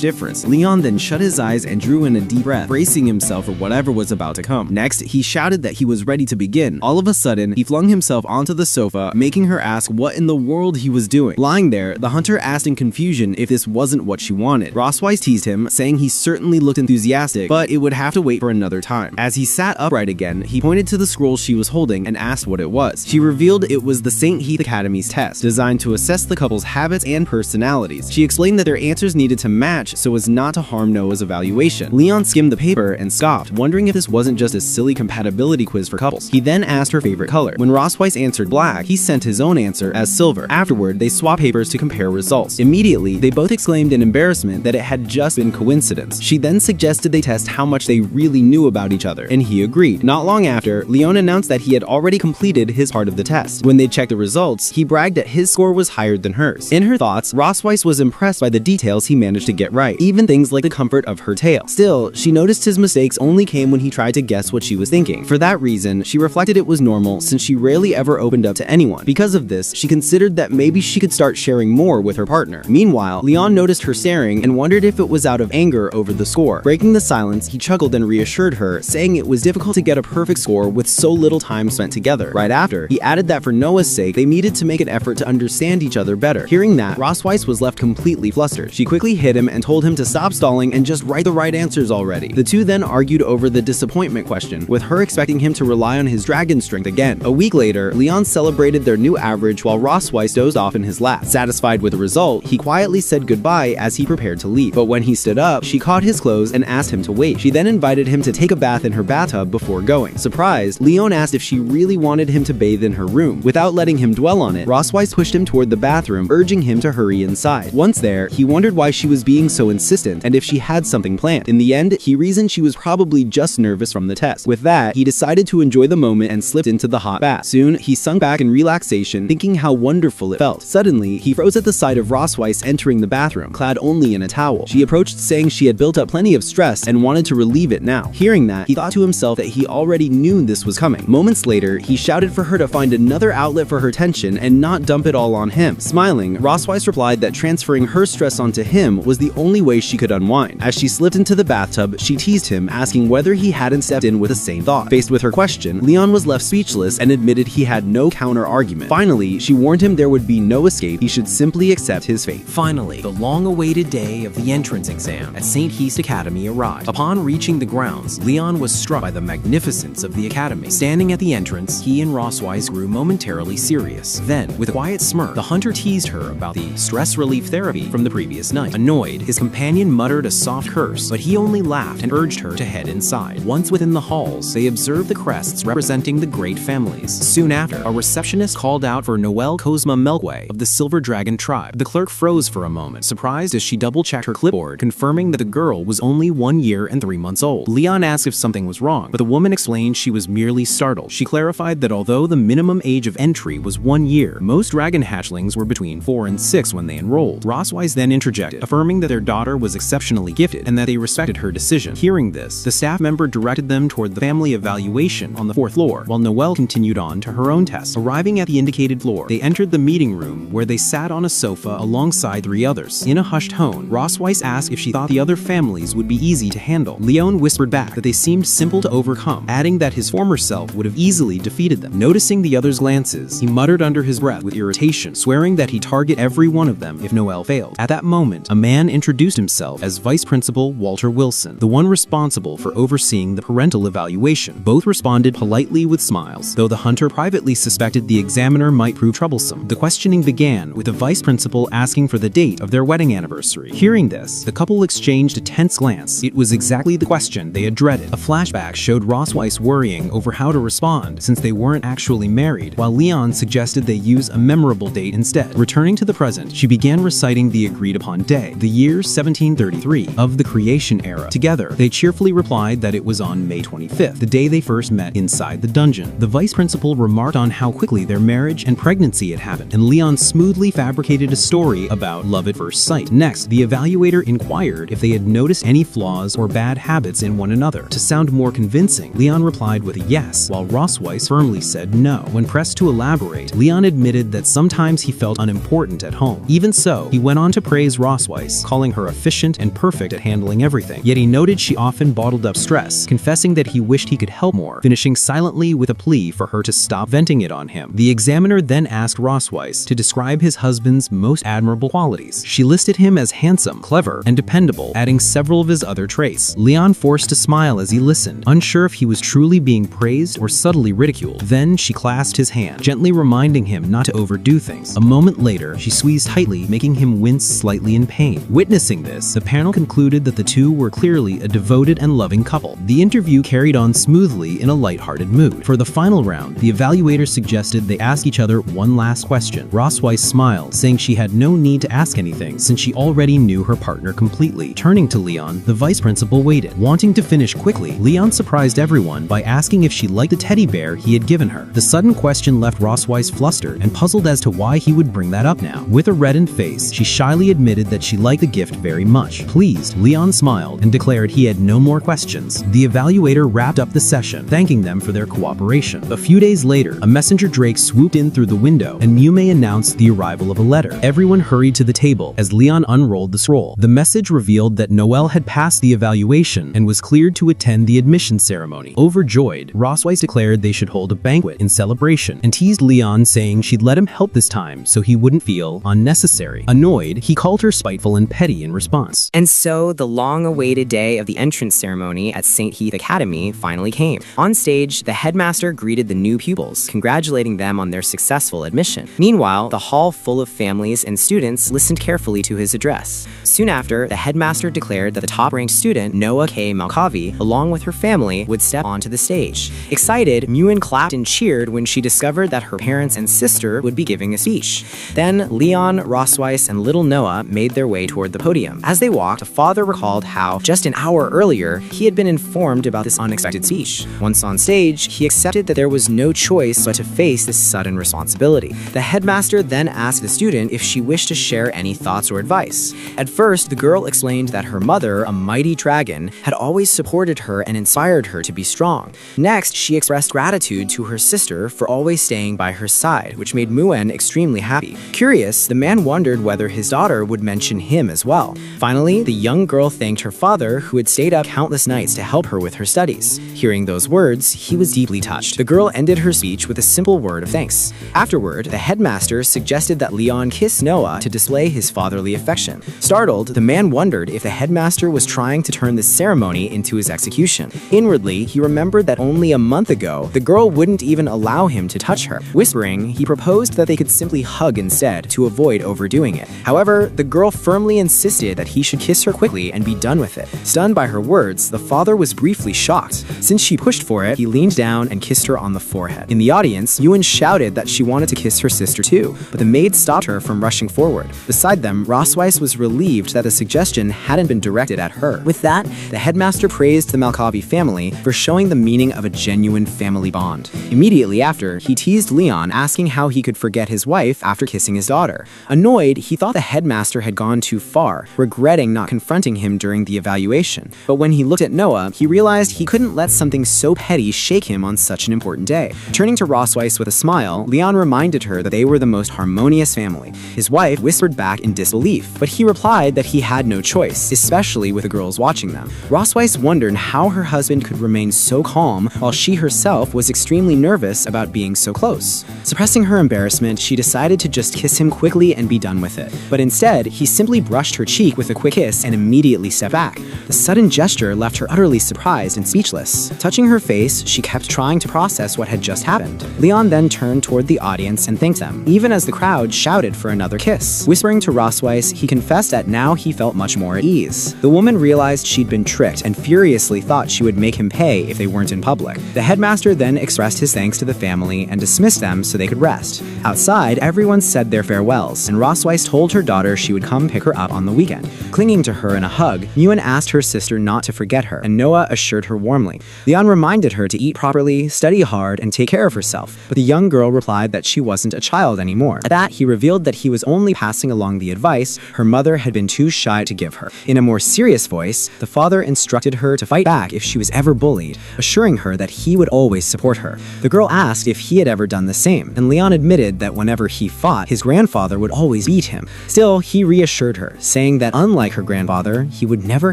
difference. Leon then shut his eyes and drew in a deep breath, bracing himself for whatever was about to come. Next, he shouted that he was ready to begin. All of a sudden, he flung himself onto the sofa, making her ask what in the world he was doing. Lying there, the hunter asked in confusion if this wasn't what she wanted. Rossways teased him, saying he certainly looked enthusiastic, but it would have to wait for another time. As he sat upright again, he pointed to the scroll she was holding and asked what it was. She revealed it was the St. Heath Academy's test, designed to assess the couple's habits and personalities. She explained that their answers needed to match so as not to harm Noah's evaluation. Leon skimmed the paper and scoffed, wondering if this wasn't just a silly compatibility quiz for couples. He then asked her favorite color. When Rossways answered black, he sent his own answer as silver. Afterward, they swapped papers to compare results. Immediately, they both exclaimed in embarrassment that it had just been coincidence. She then suggested they test how much they really knew about each other, and he agreed. Not long after, Leon announced that he had already completed his part of the test. When they checked the results, he bragged that his score was higher than hers. In her thoughts, Rossways was impressed by the details he managed to get right, even things like the comfort of her tail. Still, she noticed his mistakes only came when he tried to guess what she was thinking. For that reason, she reflected it was normal since she rarely ever opened up to anyone. Because of this, she considered that maybe she could start sharing more with her partner. Meanwhile, Leon noticed her staring and wondered if it was out of anger over the score. Breaking the silence, he chuckled and reassured her, saying it was difficult to get a perfect score with so little time spent together. Right after, he added that for Noah's sake, they needed to make an effort to understand each other better. Hearing that, Rossways was left completely flustered. She quickly hit him and told him to stop stalling and just write the right answers already. The two then argued over the disappointment question, with her expecting him to rely on his dragon strength again. A week later, Leon celebrated their new average while Rossways dozed off in his lap. Satisfied with the result, he quietly said goodbye as he prepared to leave. But when he stood up, she caught his clothes and asked him to wait. She then invited him to take a bath in her bathtub before going. Surprised, Leon asked if she really wanted him to bathe in her room. Without letting him dwell on it, Rossways pushed him toward the bathroom, urging him to hurry inside. Once there, he wondered why she was being so insistent and if she had something planned. In the end, he reasoned she was probably just nervous from the test. With that, he decided to enjoy the moment and slipped into the hot bath. Soon, he sunk back in relaxation, thinking how wonderful it felt. Suddenly, he froze at the sight of Rossways entering the bathroom, clad only in a towel. She approached, saying she had built up plenty of stress and wanted to relieve it now. Hearing that, he thought to himself that he already knew this was coming. Moments later, he shouted for her to find another outlet for her tension and not dump it all on him. Smiling, Rossweiss replied that transferring her stress onto him was the only way she could unwind. As she slipped into the bathtub, she teased him, asking whether he hadn't stepped in with the same thought. Faced with her question, Leon was left speechless and admitted he had no counter-argument. Finally, she warned him there would be no escape, he should simply accept his fate. Finally, the long-awaited day of the entrance exam at St. Heath's Academy arrived. Upon reaching the grounds, Leon was struck by the magnificence of the academy. Standing at the entrance, he and Rossweiss grew momentarily serious. Then, with a quiet smirk, the hunter teased her about the stress relief therapy from the previous night. Annoyed, his companion muttered a soft curse, but he only laughed and urged her to head inside. Once within the halls, they observed the crests representing the great families. Soon after, a receptionist called out for Noelle Cosma Melkway of the Silver Dragon tribe. The clerk froze for a moment, surprised as she double-checked her clipboard, confirming that the girl was only 1 year and 3 months old. Leon asked if something was wrong, but the woman explained she was merely startled. She clarified that although the minimum age of entry was 1 year, most dragon hatchlings were between 4 and 6 when they enrolled. Rossweiss then interjected, affirming that their daughter was exceptionally gifted and that they respected her decision. Hearing this, the staff member directed them toward the family evaluation on the 4th floor, while Noelle continued on to her own test. Arriving at the indicated floor, they entered the meeting room where they sat on a sofa alongside 3 others. In a hushed tone, Rossweiss asked if she thought the other families would be easy to handle. Leon whispered back that they seemed simple to overcome, adding that his former self would have easily defeated them. Noticing the others' glances, he muttered under his breath with irritation, swearing that he'd target every one of them if Noelle failed. At that moment, a man introduced himself as Vice Principal Walter Wilson, the one responsible for overseeing the parental evaluation. Both responded politely with smiles, though the hunter privately suspected the examiner might prove troublesome. The questioning began with the vice principal asking for the date of their wedding anniversary. Hearing this, the couple exchanged a tense glance. It was exactly the question they had dreaded. A flashback showed Rossweiss worrying over how to respond since they weren't actually married, while Leon suggested they use a memorable date instead. Returning to the present, she began reciting the agreed-upon day, the year 1733 of the creation era. Together, they cheerfully replied that it was on May 25th, the day they first met inside the dungeon. The vice principal remarked on how quickly their marriage and pregnancy had happened, and Leon smoothly fabricated a story about love at first sight. Next, the evaluator inquired if they had noticed any flaws or bad habits in one another. To sound more convincing, Leon replied with a yes, while Rossweiss firmly said no. When pressed to elaborate, Leon admitted that sometimes he felt unimportant at home. Even so, he went on to praise Rossweiss, calling her efficient and perfect at handling everything. Yet he noted she often bottled up stress, confessing that he wished he could help more, finishing silently with a plea for her to stop venting it on him. The examiner then asked Rossweiss to describe his husband's most admirable qualities. She listed him as handsome, clever, and dependable, adding several of his other traits. Leon forced a smile as he listened, unsure if he was truly being praised or subtly ridiculed. Then she clasped his hand, gently reminding him not to overdo things. A moment later, she squeezed tightly, making him wince slightly in pain. Witnessing this, the panel concluded that the two were clearly a devoted and loving couple. The interview carried on smoothly in a lighthearted mood. For the final round, the evaluator suggested they ask each other one last question. Rossweiss smiled, saying she had no need to ask anything since she already knew her partner completely. Turning to Leon, the vice principal waited. Wanting to finish quickly, Leon surprised everyone by asking if she liked the teddy bear he had given her. The sudden question left Rossweiss flustered and puzzled as to why he would bring that up now. With a reddened face, she shyly admitted that she liked the gift very much. Pleased, Leon smiled and declared he had no more questions. The evaluator wrapped up the session, thanking them for their cooperation. A few days later, a messenger drake swooped in through the window, and Mume announced the arrival of a letter. Everyone hurried to the table as Leon unrolled the scroll. The message revealed that Noelle had passed the evaluation and was cleared to attend the admission ceremony. Overjoyed, Rossweiss declared they should hold a banquet in celebration and teased Leon, saying she'd let him help this time so he wouldn't feel unnecessary. Annoyed, he called her spiteful and petty in response. And so the long-awaited day of the entrance ceremony at St. Heath Academy finally came. On stage, the headmaster greeted the new pupils, congratulating them on their successful admission. Meanwhile, the hall full of families and students listened carefully to his address. Soon after, the headmaster declared that the top-ranked student, Noah K. Malkavi, along with her family, would step onto the stage. Excited, Muin clapped and cheered when she discovered that her parents and sister would be giving a speech. Then, Leon, Rossweiss, and little Noah made their way toward the podium. As they walked, the father recalled how, just an hour earlier, he had been informed about this unexpected speech. Once on stage, he accepted that there was no choice but to face this sudden responsibility. The headmaster then asked the student if she wished to share any thoughts or advice. At first, the girl explained that her mother, a mighty dragon, had always supported her and inspired her to be strong. Next, she expressed gratitude to her sister for always staying by her side, which made Muen extremely happy. happy. Curious, the man wondered whether his daughter would mention him as well. Finally, the young girl thanked her father, who had stayed up countless nights to help her with her studies. Hearing those words, he was deeply touched. The girl ended her speech with a simple word of thanks. Afterward, the headmaster suggested that Leon kiss Noah to display his fatherly affection. Startled, the man wondered if the headmaster was trying to turn this ceremony into his execution. Inwardly, he remembered that only a month ago, the girl wouldn't even allow him to touch her. Whispering, he proposed that they could simply hug instead to avoid overdoing it. However, the girl firmly insisted that he should kiss her quickly and be done with it. Stunned by her words, the father was briefly shocked. Since she pushed for it, he leaned down and kissed her on the forehead. In the audience, Ewan shouted that she wanted to kiss her sister too, but the maid stopped her from rushing forward. Beside them, Rosweiss was relieved that the suggestion hadn't been directed at her. With that, the headmaster praised the Malkavi family for showing the meaning of a genuine family bond. Immediately after, he teased Leon, asking how he could forget his wife after kissing his daughter. Annoyed, he thought the headmaster had gone too far, regretting not confronting him during the evaluation. But when he looked at Noah, he realized he couldn't let something so petty shake him on such an important day. Turning to Rosweiss with a smile, Leon reminded her that they were the most harmonious family. His wife whispered back in disbelief, but he replied that he had no choice, especially with the girls watching them. Rosweiss wondered how her husband could remain so calm while she herself was extremely nervous about being so close. Suppressing her embarrassment, she decided to just kiss him quickly and be done with it. But instead, he simply brushed her cheek with a quick kiss and immediately stepped back. The sudden gesture left her utterly surprised and speechless. Touching her face, she kept trying to process what had just happened. Leon then turned toward the audience and thanked them, even as the crowd shouted for another kiss. Whispering to Rosweiss, he confessed that now he felt much more at ease. The woman realized she'd been tricked and furiously thought she would make him pay if they weren't in public. The headmaster then expressed his thanks to the family and dismissed them so they could rest. Outside, everyone said their farewells, and Rosweiss told her daughter she would come pick her up on the weekend. Clinging to her in a hug, Ewan asked her sister not to forget her, and Noah assured her warmly. Leon reminded her to eat properly, study hard, and take care of herself, but the young girl replied that she wasn't a child anymore. At that, he revealed that he was only passing along the advice her mother had been too shy to give her. In a more serious voice, the father instructed her to fight back if she was ever bullied, assuring her that he would always support her. The girl asked if he had ever done the same, and Leon admitted that whenever he fought, his grandfather would always beat him. Still, he reassured her, saying that unlike her grandfather, he would never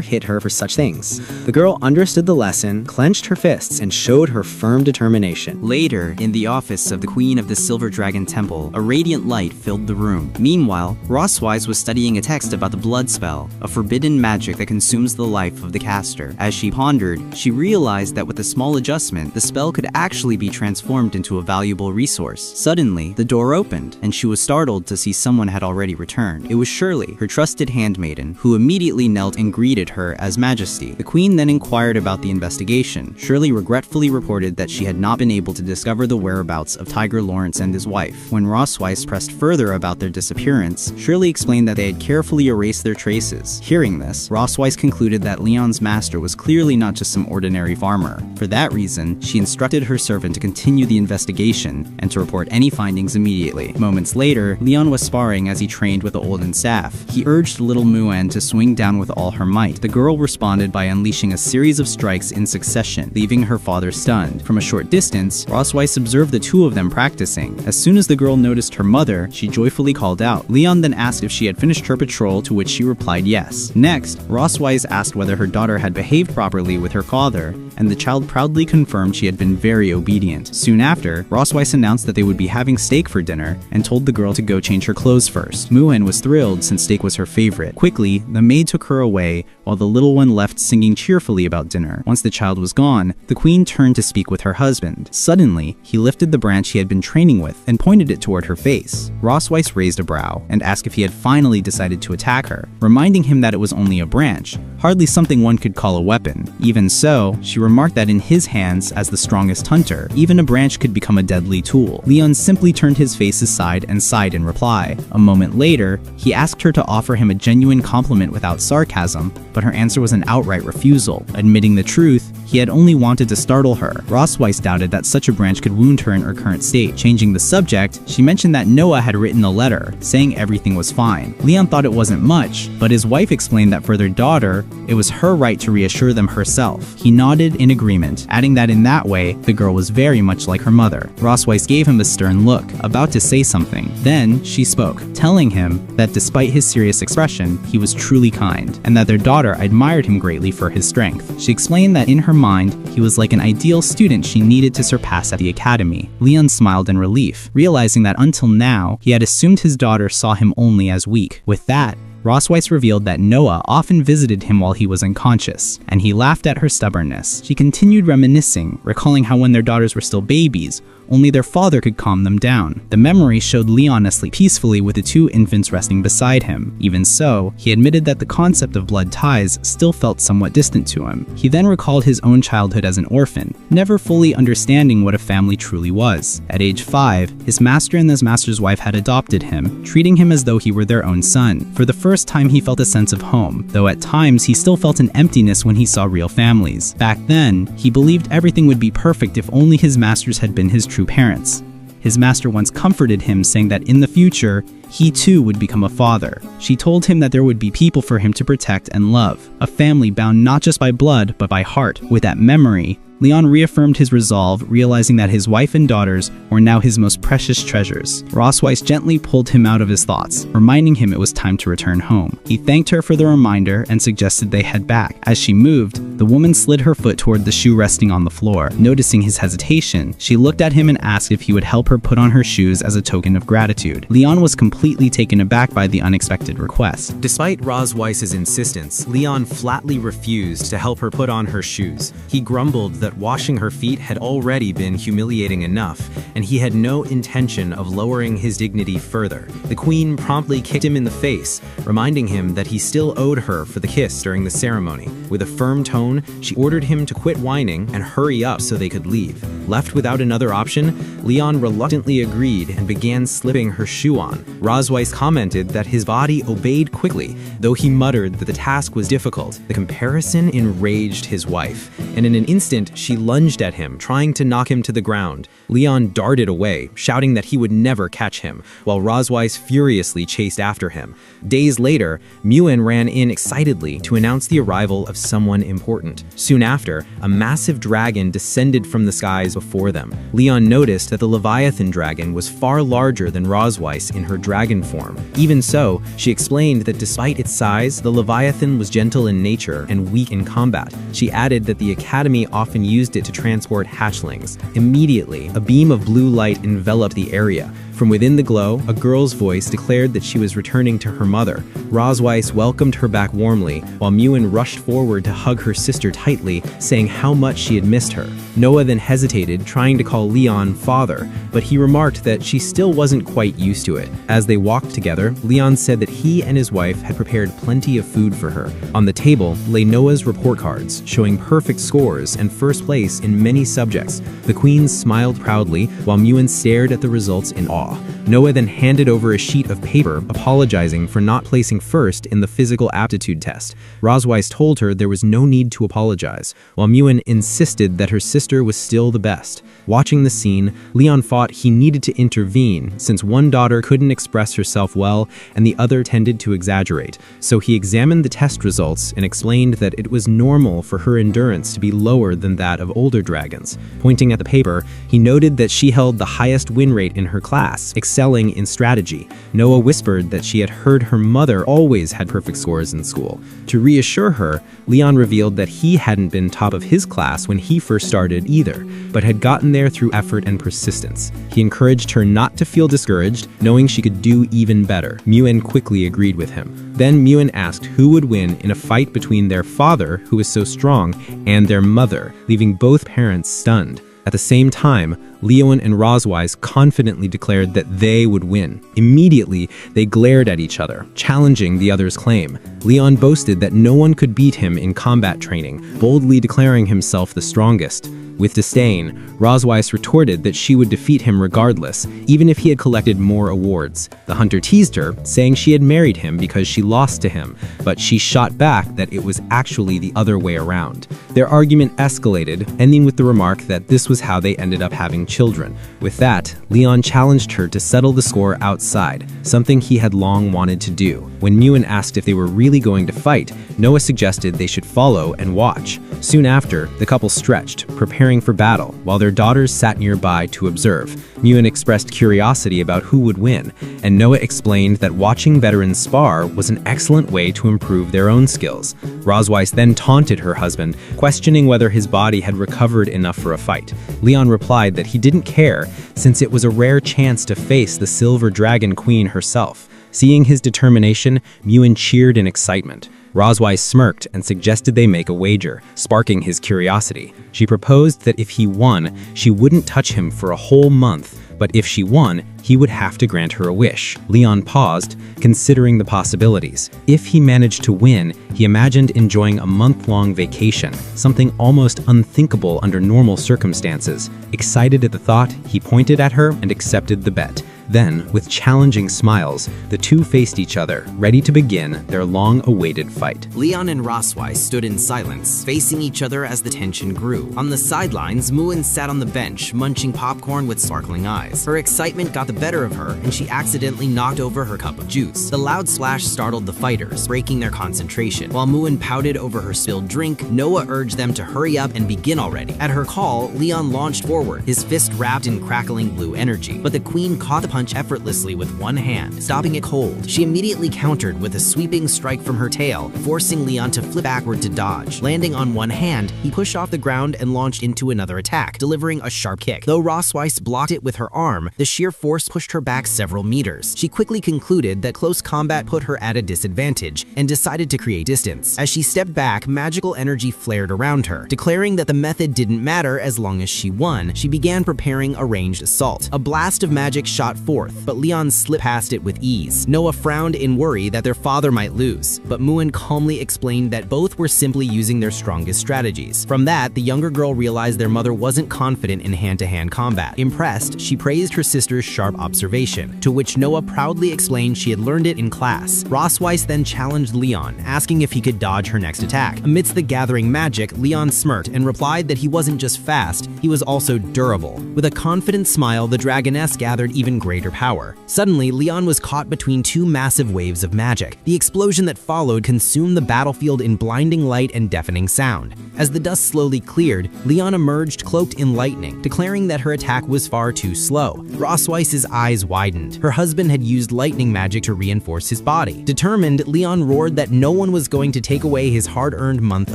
hit her for such things. The girl understood the lesson, clenched her fists, and showed her firm determination. Later, in the office of the Queen of the Silver Dragon Temple, a radiant light filled the room. Meanwhile, Rosweiss was studying a text about the blood spell, a forbidden magic that consumes the life of the caster. As she pondered, she realized that with a small adjustment, the spell could actually be transformed into a valuable resource. Suddenly, the door opened, and she was startled to see someone had already returned. It was Shirley, her trusted handmaiden, who immediately knelt and greeted her as Majesty. The Queen then inquired about the investigation. Shirley regretfully reported that she had not been able to discover the whereabouts of Tiger Lawrence and his wife. When Rosweiss pressed further about their disappearance, Shirley explained that they had carefully erased their traces. Hearing this, Rosweiss concluded that Leon's master was clearly not just some ordinary farmer. For that reason, she instructed her servant to continue the investigation and to report any findings immediately. Moments later, Leon was sparring as he trained with the olden staff. He urged little Muan to swing down with all her might. The girl responded by unleashing a series of strikes in succession, leaving her father stunned. From a short distance, Rosweiss observed the two of them practicing. As soon as the girl noticed her mother, she joyfully called out. Leon then asked if she had finished her patrol, to which she replied yes. Next, Rosweiss asked whether her daughter had behaved properly with her father, and the child proudly confirmed she had been very obedient. Soon after, Rosweiss announced that they would be having steak for dinner and told the girl to go change her clothes first. Muan was thrilled since steak was her favorite. Quickly, the maid took her away while the little one left singing cheerfully about dinner. Once the child was gone, the queen turned to speak with her husband. Suddenly, he lifted the branch he had been training with and pointed it toward her face. Rosweiss raised a brow and asked if he had finally decided to attack her, reminding him that it was only a branch, hardly something one could call a weapon. Even so, she remarked that in his hands, as the strongest hunter, even a branch could become a deadly tool. Leon simply turned his face aside and sighed in reply. A moment later, he asked her to offer him a genuine compliment without sarcasm, but her answer was an outright refusal. Admitting the truth, he had only wanted to startle her. Rosweiss doubted that such a branch could wound her in her current state. Changing the subject, she mentioned that Noah had had written a letter, saying everything was fine. Leon thought it wasn't much, but his wife explained that for their daughter, it was her right to reassure them herself. He nodded in agreement, adding that in that way, the girl was very much like her mother. Rosweiss gave him a stern look, about to say something. Then she spoke, telling him that despite his serious expression, he was truly kind, and that their daughter admired him greatly for his strength. She explained that in her mind, he was like an ideal student she needed to surpass at the academy. Leon smiled in relief, realizing that until now, he had assumed his daughter saw him only as weak. With that, Rosweiss revealed that Noah often visited him while he was unconscious, and he laughed at her stubbornness. She continued reminiscing, recalling how when their daughters were still babies, only their father could calm them down. The memory showed Leon asleep peacefully with the two infants resting beside him. Even so, he admitted that the concept of blood ties still felt somewhat distant to him. He then recalled his own childhood as an orphan, never fully understanding what a family truly was. At age 5, his master and his master's wife had adopted him, treating him as though he were their own son. For the first time, he felt a sense of home, though at times he still felt an emptiness when he saw real families. Back then, he believed everything would be perfect if only his masters had been his true parents. His master once comforted him, saying that in the future, he too would become a father. She told him that there would be people for him to protect and love, a family bound not just by blood, but by heart. With that memory, Leon reaffirmed his resolve, realizing that his wife and daughters were now his most precious treasures. Rosweiss gently pulled him out of his thoughts, reminding him it was time to return home. He thanked her for the reminder and suggested they head back. As she moved, the woman slid her foot toward the shoe resting on the floor. Noticing his hesitation, she looked at him and asked if he would help her put on her shoes as a token of gratitude. Leon was completely taken aback by the unexpected request. Despite Rosweiss's insistence, Leon flatly refused to help her put on her shoes. He grumbled that washing her feet had already been humiliating enough, and he had no intention of lowering his dignity further. The queen promptly kicked him in the face, reminding him that he still owed her for the kiss during the ceremony. With a firm tone, she ordered him to quit whining and hurry up so they could leave. Left without another option, Leon reluctantly agreed and began slipping her shoe on. Rosweiss commented that his body obeyed quickly, though he muttered that the task was difficult. The comparison enraged his wife, and in an instant, she lunged at him, trying to knock him to the ground. Leon darted away, shouting that he would never catch him, while Rosweiss furiously chased after him. Days later, Muen ran in excitedly to announce the arrival of someone important. Soon after, a massive dragon descended from the skies before them. Leon noticed that the Leviathan dragon was far larger than Rosweiss in her dragon form. Even so, she explained that despite its size, the Leviathan was gentle in nature and weak in combat. She added that the Academy often used it to transport hatchlings. Immediately, a beam of blue light enveloped the area. From within the glow, a girl's voice declared that she was returning to her mother. Rosweiss welcomed her back warmly, while Muen rushed forward to hug her sister tightly, saying how much she had missed her. Noah then hesitated, trying to call Leon father, but he remarked that she still wasn't quite used to it. As they walked together, Leon said that he and his wife had prepared plenty of food for her. On the table lay Noah's report cards, showing perfect scores and first place in many subjects. The queen smiled proudly, while Muen stared at the results in awe. Noah then handed over a sheet of paper, apologizing for not placing first in the physical aptitude test. Rosweiss told her there was no need to apologize, while Muen insisted that her sister was still the best. Watching the scene, Leon thought he needed to intervene, since one daughter couldn't express herself well and the other tended to exaggerate. So he examined the test results and explained that it was normal for her endurance to be lower than that of older dragons. Pointing at the paper, he noted that she held the highest win rate in her class, excelling in strategy. Noah whispered that she had heard her mother always had perfect scores in school. To reassure her, Leon revealed that he hadn't been top of his class when he first started either, but had gotten there through effort and persistence. He encouraged her not to feel discouraged, knowing she could do even better. Muen quickly agreed with him. Then Muen asked who would win in a fight between their father, who was so strong, and their mother, leaving both parents stunned. At the same time, Leon and Rosweiss confidently declared that they would win. Immediately, they glared at each other, challenging the other's claim. Leon boasted that no one could beat him in combat training, boldly declaring himself the strongest. With disdain, Rosweiss retorted that she would defeat him regardless, even if he had collected more awards. The hunter teased her, saying she had married him because she lost to him, but she shot back that it was actually the other way around. Their argument escalated, ending with the remark that this was how they ended up having children. With that, Leon challenged her to settle the score outside, something he had long wanted to do. When Muen asked if they were really going to fight, Noah suggested they should follow and watch. Soon after, the couple stretched, preparing for battle, while their daughters sat nearby to observe. Muen expressed curiosity about who would win, and Noah explained that watching veterans spar was an excellent way to improve their own skills. Rosweiss then taunted her husband, questioning whether his body had recovered enough for a fight. Leon replied that he didn't care, since it was a rare chance to face the Silver Dragon Queen herself. Seeing his determination, Muen cheered in excitement. Rosweiss smirked and suggested they make a wager, sparking his curiosity. She proposed that if he won, she wouldn't touch him for a whole month, but if she won, he would have to grant her a wish. Leon paused, considering the possibilities. If he managed to win, he imagined enjoying a month-long vacation, something almost unthinkable under normal circumstances. Excited at the thought, he pointed at her and accepted the bet. Then, with challenging smiles, the two faced each other, ready to begin their long-awaited fight. Leon and Rosweiss stood in silence, facing each other as the tension grew. On the sidelines, Muen sat on the bench, munching popcorn with sparkling eyes. Her excitement got the better of her, and she accidentally knocked over her cup of juice. The loud splash startled the fighters, breaking their concentration. While Muen pouted over her spilled drink, Noah urged them to hurry up and begin already. At her call, Leon launched forward, his fist wrapped in crackling blue energy. But the queen caught the punch effortlessly with one hand, stopping it cold. She immediately countered with a sweeping strike from her tail, forcing Leon to flip backward to dodge. Landing on one hand, he pushed off the ground and launched into another attack, delivering a sharp kick. Though Rosweiss blocked it with her arm, the sheer force pushed her back several meters. She quickly concluded that close combat put her at a disadvantage and decided to create distance. As she stepped back, magical energy flared around her. Declaring that the method didn't matter as long as she won, she began preparing a ranged assault. A blast of magic shot forth, but Leon slipped past it with ease. Noah frowned in worry that their father might lose, but Muen calmly explained that both were simply using their strongest strategies. From that, the younger girl realized their mother wasn't confident in hand-to-hand combat. Impressed, she praised her sister's sharp observation, to which Noah proudly explained she had learned it in class. Rosweiss then challenged Leon, asking if he could dodge her next attack. Amidst the gathering magic, Leon smirked and replied that he wasn't just fast, he was also durable. With a confident smile, the dragoness gathered even greater power. Suddenly, Leon was caught between two massive waves of magic. The explosion that followed consumed the battlefield in blinding light and deafening sound. As the dust slowly cleared, Leon emerged cloaked in lightning, declaring that her attack was far too slow. Rosweiss's eyes widened. Her husband had used lightning magic to reinforce his body. Determined, Leon roared that no one was going to take away his hard-earned month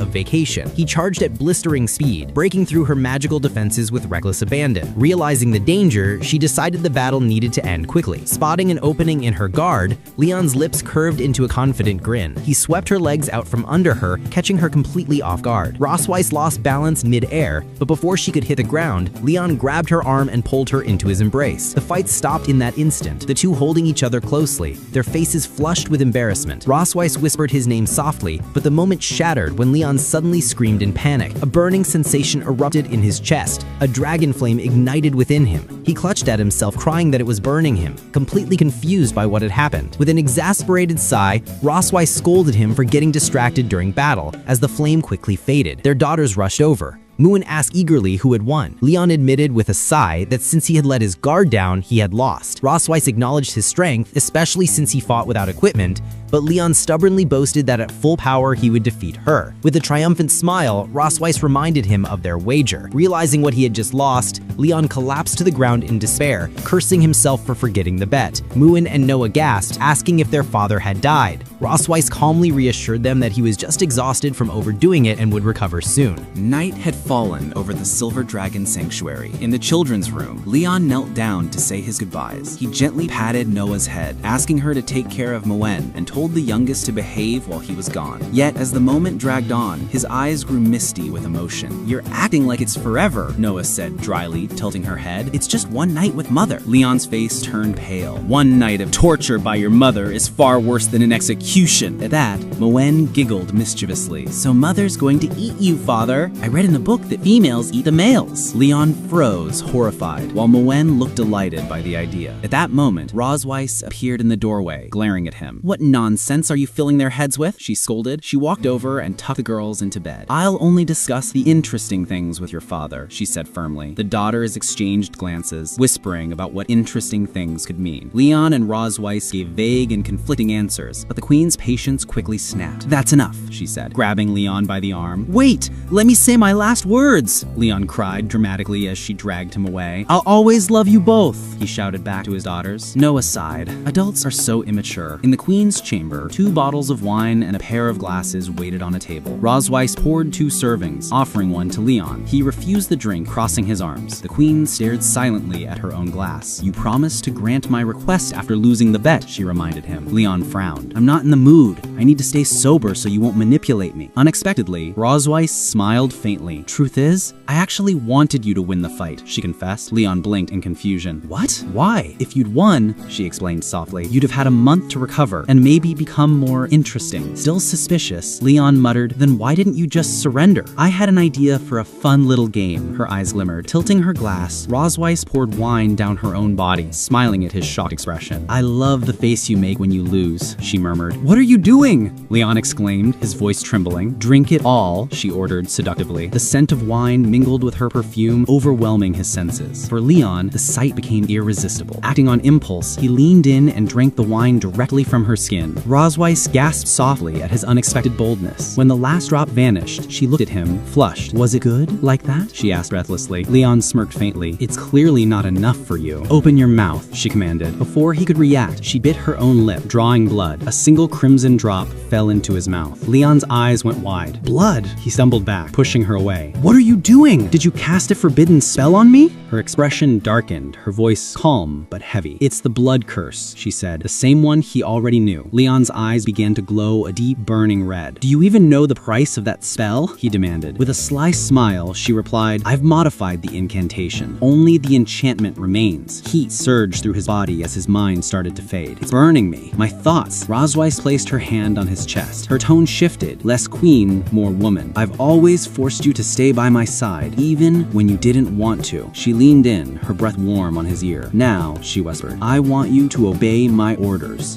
of vacation. He charged at blistering speed, breaking through her magical defenses with reckless abandon. Realizing the danger, she decided the battle needed to end quickly. Spotting an opening in her guard, Leon's lips curved into a confident grin. He swept her legs out from under her, catching her completely off guard. Rosweiss lost balance mid-air, but before she could hit the ground, Leon grabbed her arm and pulled her into his embrace. The fight stopped in that instant, the two holding each other closely, their faces flushed with embarrassment. Rosweiss whispered his name softly, but the moment shattered when Leon suddenly screamed in panic. A burning sensation erupted in his chest. A dragon flame ignited within him. He clutched at himself, crying that it was burning him, completely confused by what had happened. With an exasperated sigh, Rosweiss scolded him for getting distracted during battle, as the flame quickly faded. Their daughters rushed over. Muen asked eagerly who had won. Leon admitted with a sigh that since he had let his guard down, he had lost. Rosweiss acknowledged his strength, especially since he fought without equipment, but Leon stubbornly boasted that at full power he would defeat her. With a triumphant smile, Rosweiss reminded him of their wager. Realizing what he had just lost, Leon collapsed to the ground in despair, cursing himself for forgetting the bet. Muen and Noah gasped, asking if their father had died. Rosweiss calmly reassured them that he was just exhausted from overdoing it and would recover soon. Night had fallen over the Silver Dragon Sanctuary. In the children's room, Leon knelt down to say his goodbyes. He gently patted Noah's head, asking her to take care of Muen, and told the youngest to behave while he was gone. Yet, as the moment dragged on, his eyes grew misty with emotion. "You're acting like it's forever," Noah said dryly, tilting her head. "It's just one night with Mother." Leon's face turned pale. "One night of torture by your mother is far worse than an execution." At that, Muen giggled mischievously. "So Mother's going to eat you, Father? I read in the book book that females eat the males. Leon froze, horrified, while Moen looked delighted by the idea. At that moment, Rosweiss appeared in the doorway, glaring at him. What nonsense are you filling their heads with? She scolded. She walked over and tucked the girls into bed. I'll only discuss the interesting things with your father, she said firmly. The daughters exchanged glances, whispering about what interesting things could mean. Leon and Rosweiss gave vague and conflicting answers, but the queen's patience quickly snapped. That's enough, she said, grabbing Leon by the arm. Wait, let me say my last words, Leon cried dramatically as she dragged him away. I'll always love you both, he shouted back to his daughters. Noah sighed. Adults are so immature. In the queen's chamber, 2 bottles of wine and a pair of glasses waited on a table. Rosweiss poured 2 servings, offering one to Leon. He refused the drink, crossing his arms. The queen stared silently at her own glass. You promised to grant my request after losing the bet, she reminded him. Leon frowned. I'm not in the mood. I need to stay sober so you won't manipulate me. Unexpectedly, Rosweiss smiled faintly. Truth is, I actually wanted you to win the fight, she confessed. Leon blinked in confusion. What? Why? If you'd won, she explained softly, you'd have had a month to recover and maybe become more interesting. Still suspicious, Leon muttered, then why didn't you just surrender? I had an idea for a fun little game, her eyes glimmered. Tilting her glass, Rosweiss poured wine down her own body, smiling at his shocked expression. I love the face you make when you lose, she murmured. What are you doing? Leon exclaimed, his voice trembling. Drink it all, she ordered seductively. The scent of wine mingled with her perfume, overwhelming his senses. For Leon, the sight became irresistible. Acting on impulse, he leaned in and drank the wine directly from her skin. Rosweiss gasped softly at his unexpected boldness. When the last drop vanished, she looked at him, flushed. Was it good, like that? She asked breathlessly. Leon smirked faintly. It's clearly not enough for you. Open your mouth, she commanded. Before he could react, she bit her own lip, drawing blood. A single crimson drop fell into his mouth. Leon's eyes went wide. Blood! He stumbled back, pushing her away. What are you doing? Did you cast a forbidden spell on me? Her expression darkened, her voice calm but heavy. It's the blood curse, she said, the same one he already knew. Leon's eyes began to glow a deep, burning red. Do you even know the price of that spell? He demanded. With a sly smile, she replied, I've modified the incantation. Only the enchantment remains. Heat surged through his body as his mind started to fade. It's burning me. My thoughts. Rosweiss placed her hand on his chest. Her tone shifted. Less queen, more woman. I've always forced you to stay by my side, even when you didn't want to. She leaned in, her breath warm on his ear. Now, she whispered, I want you to obey my orders.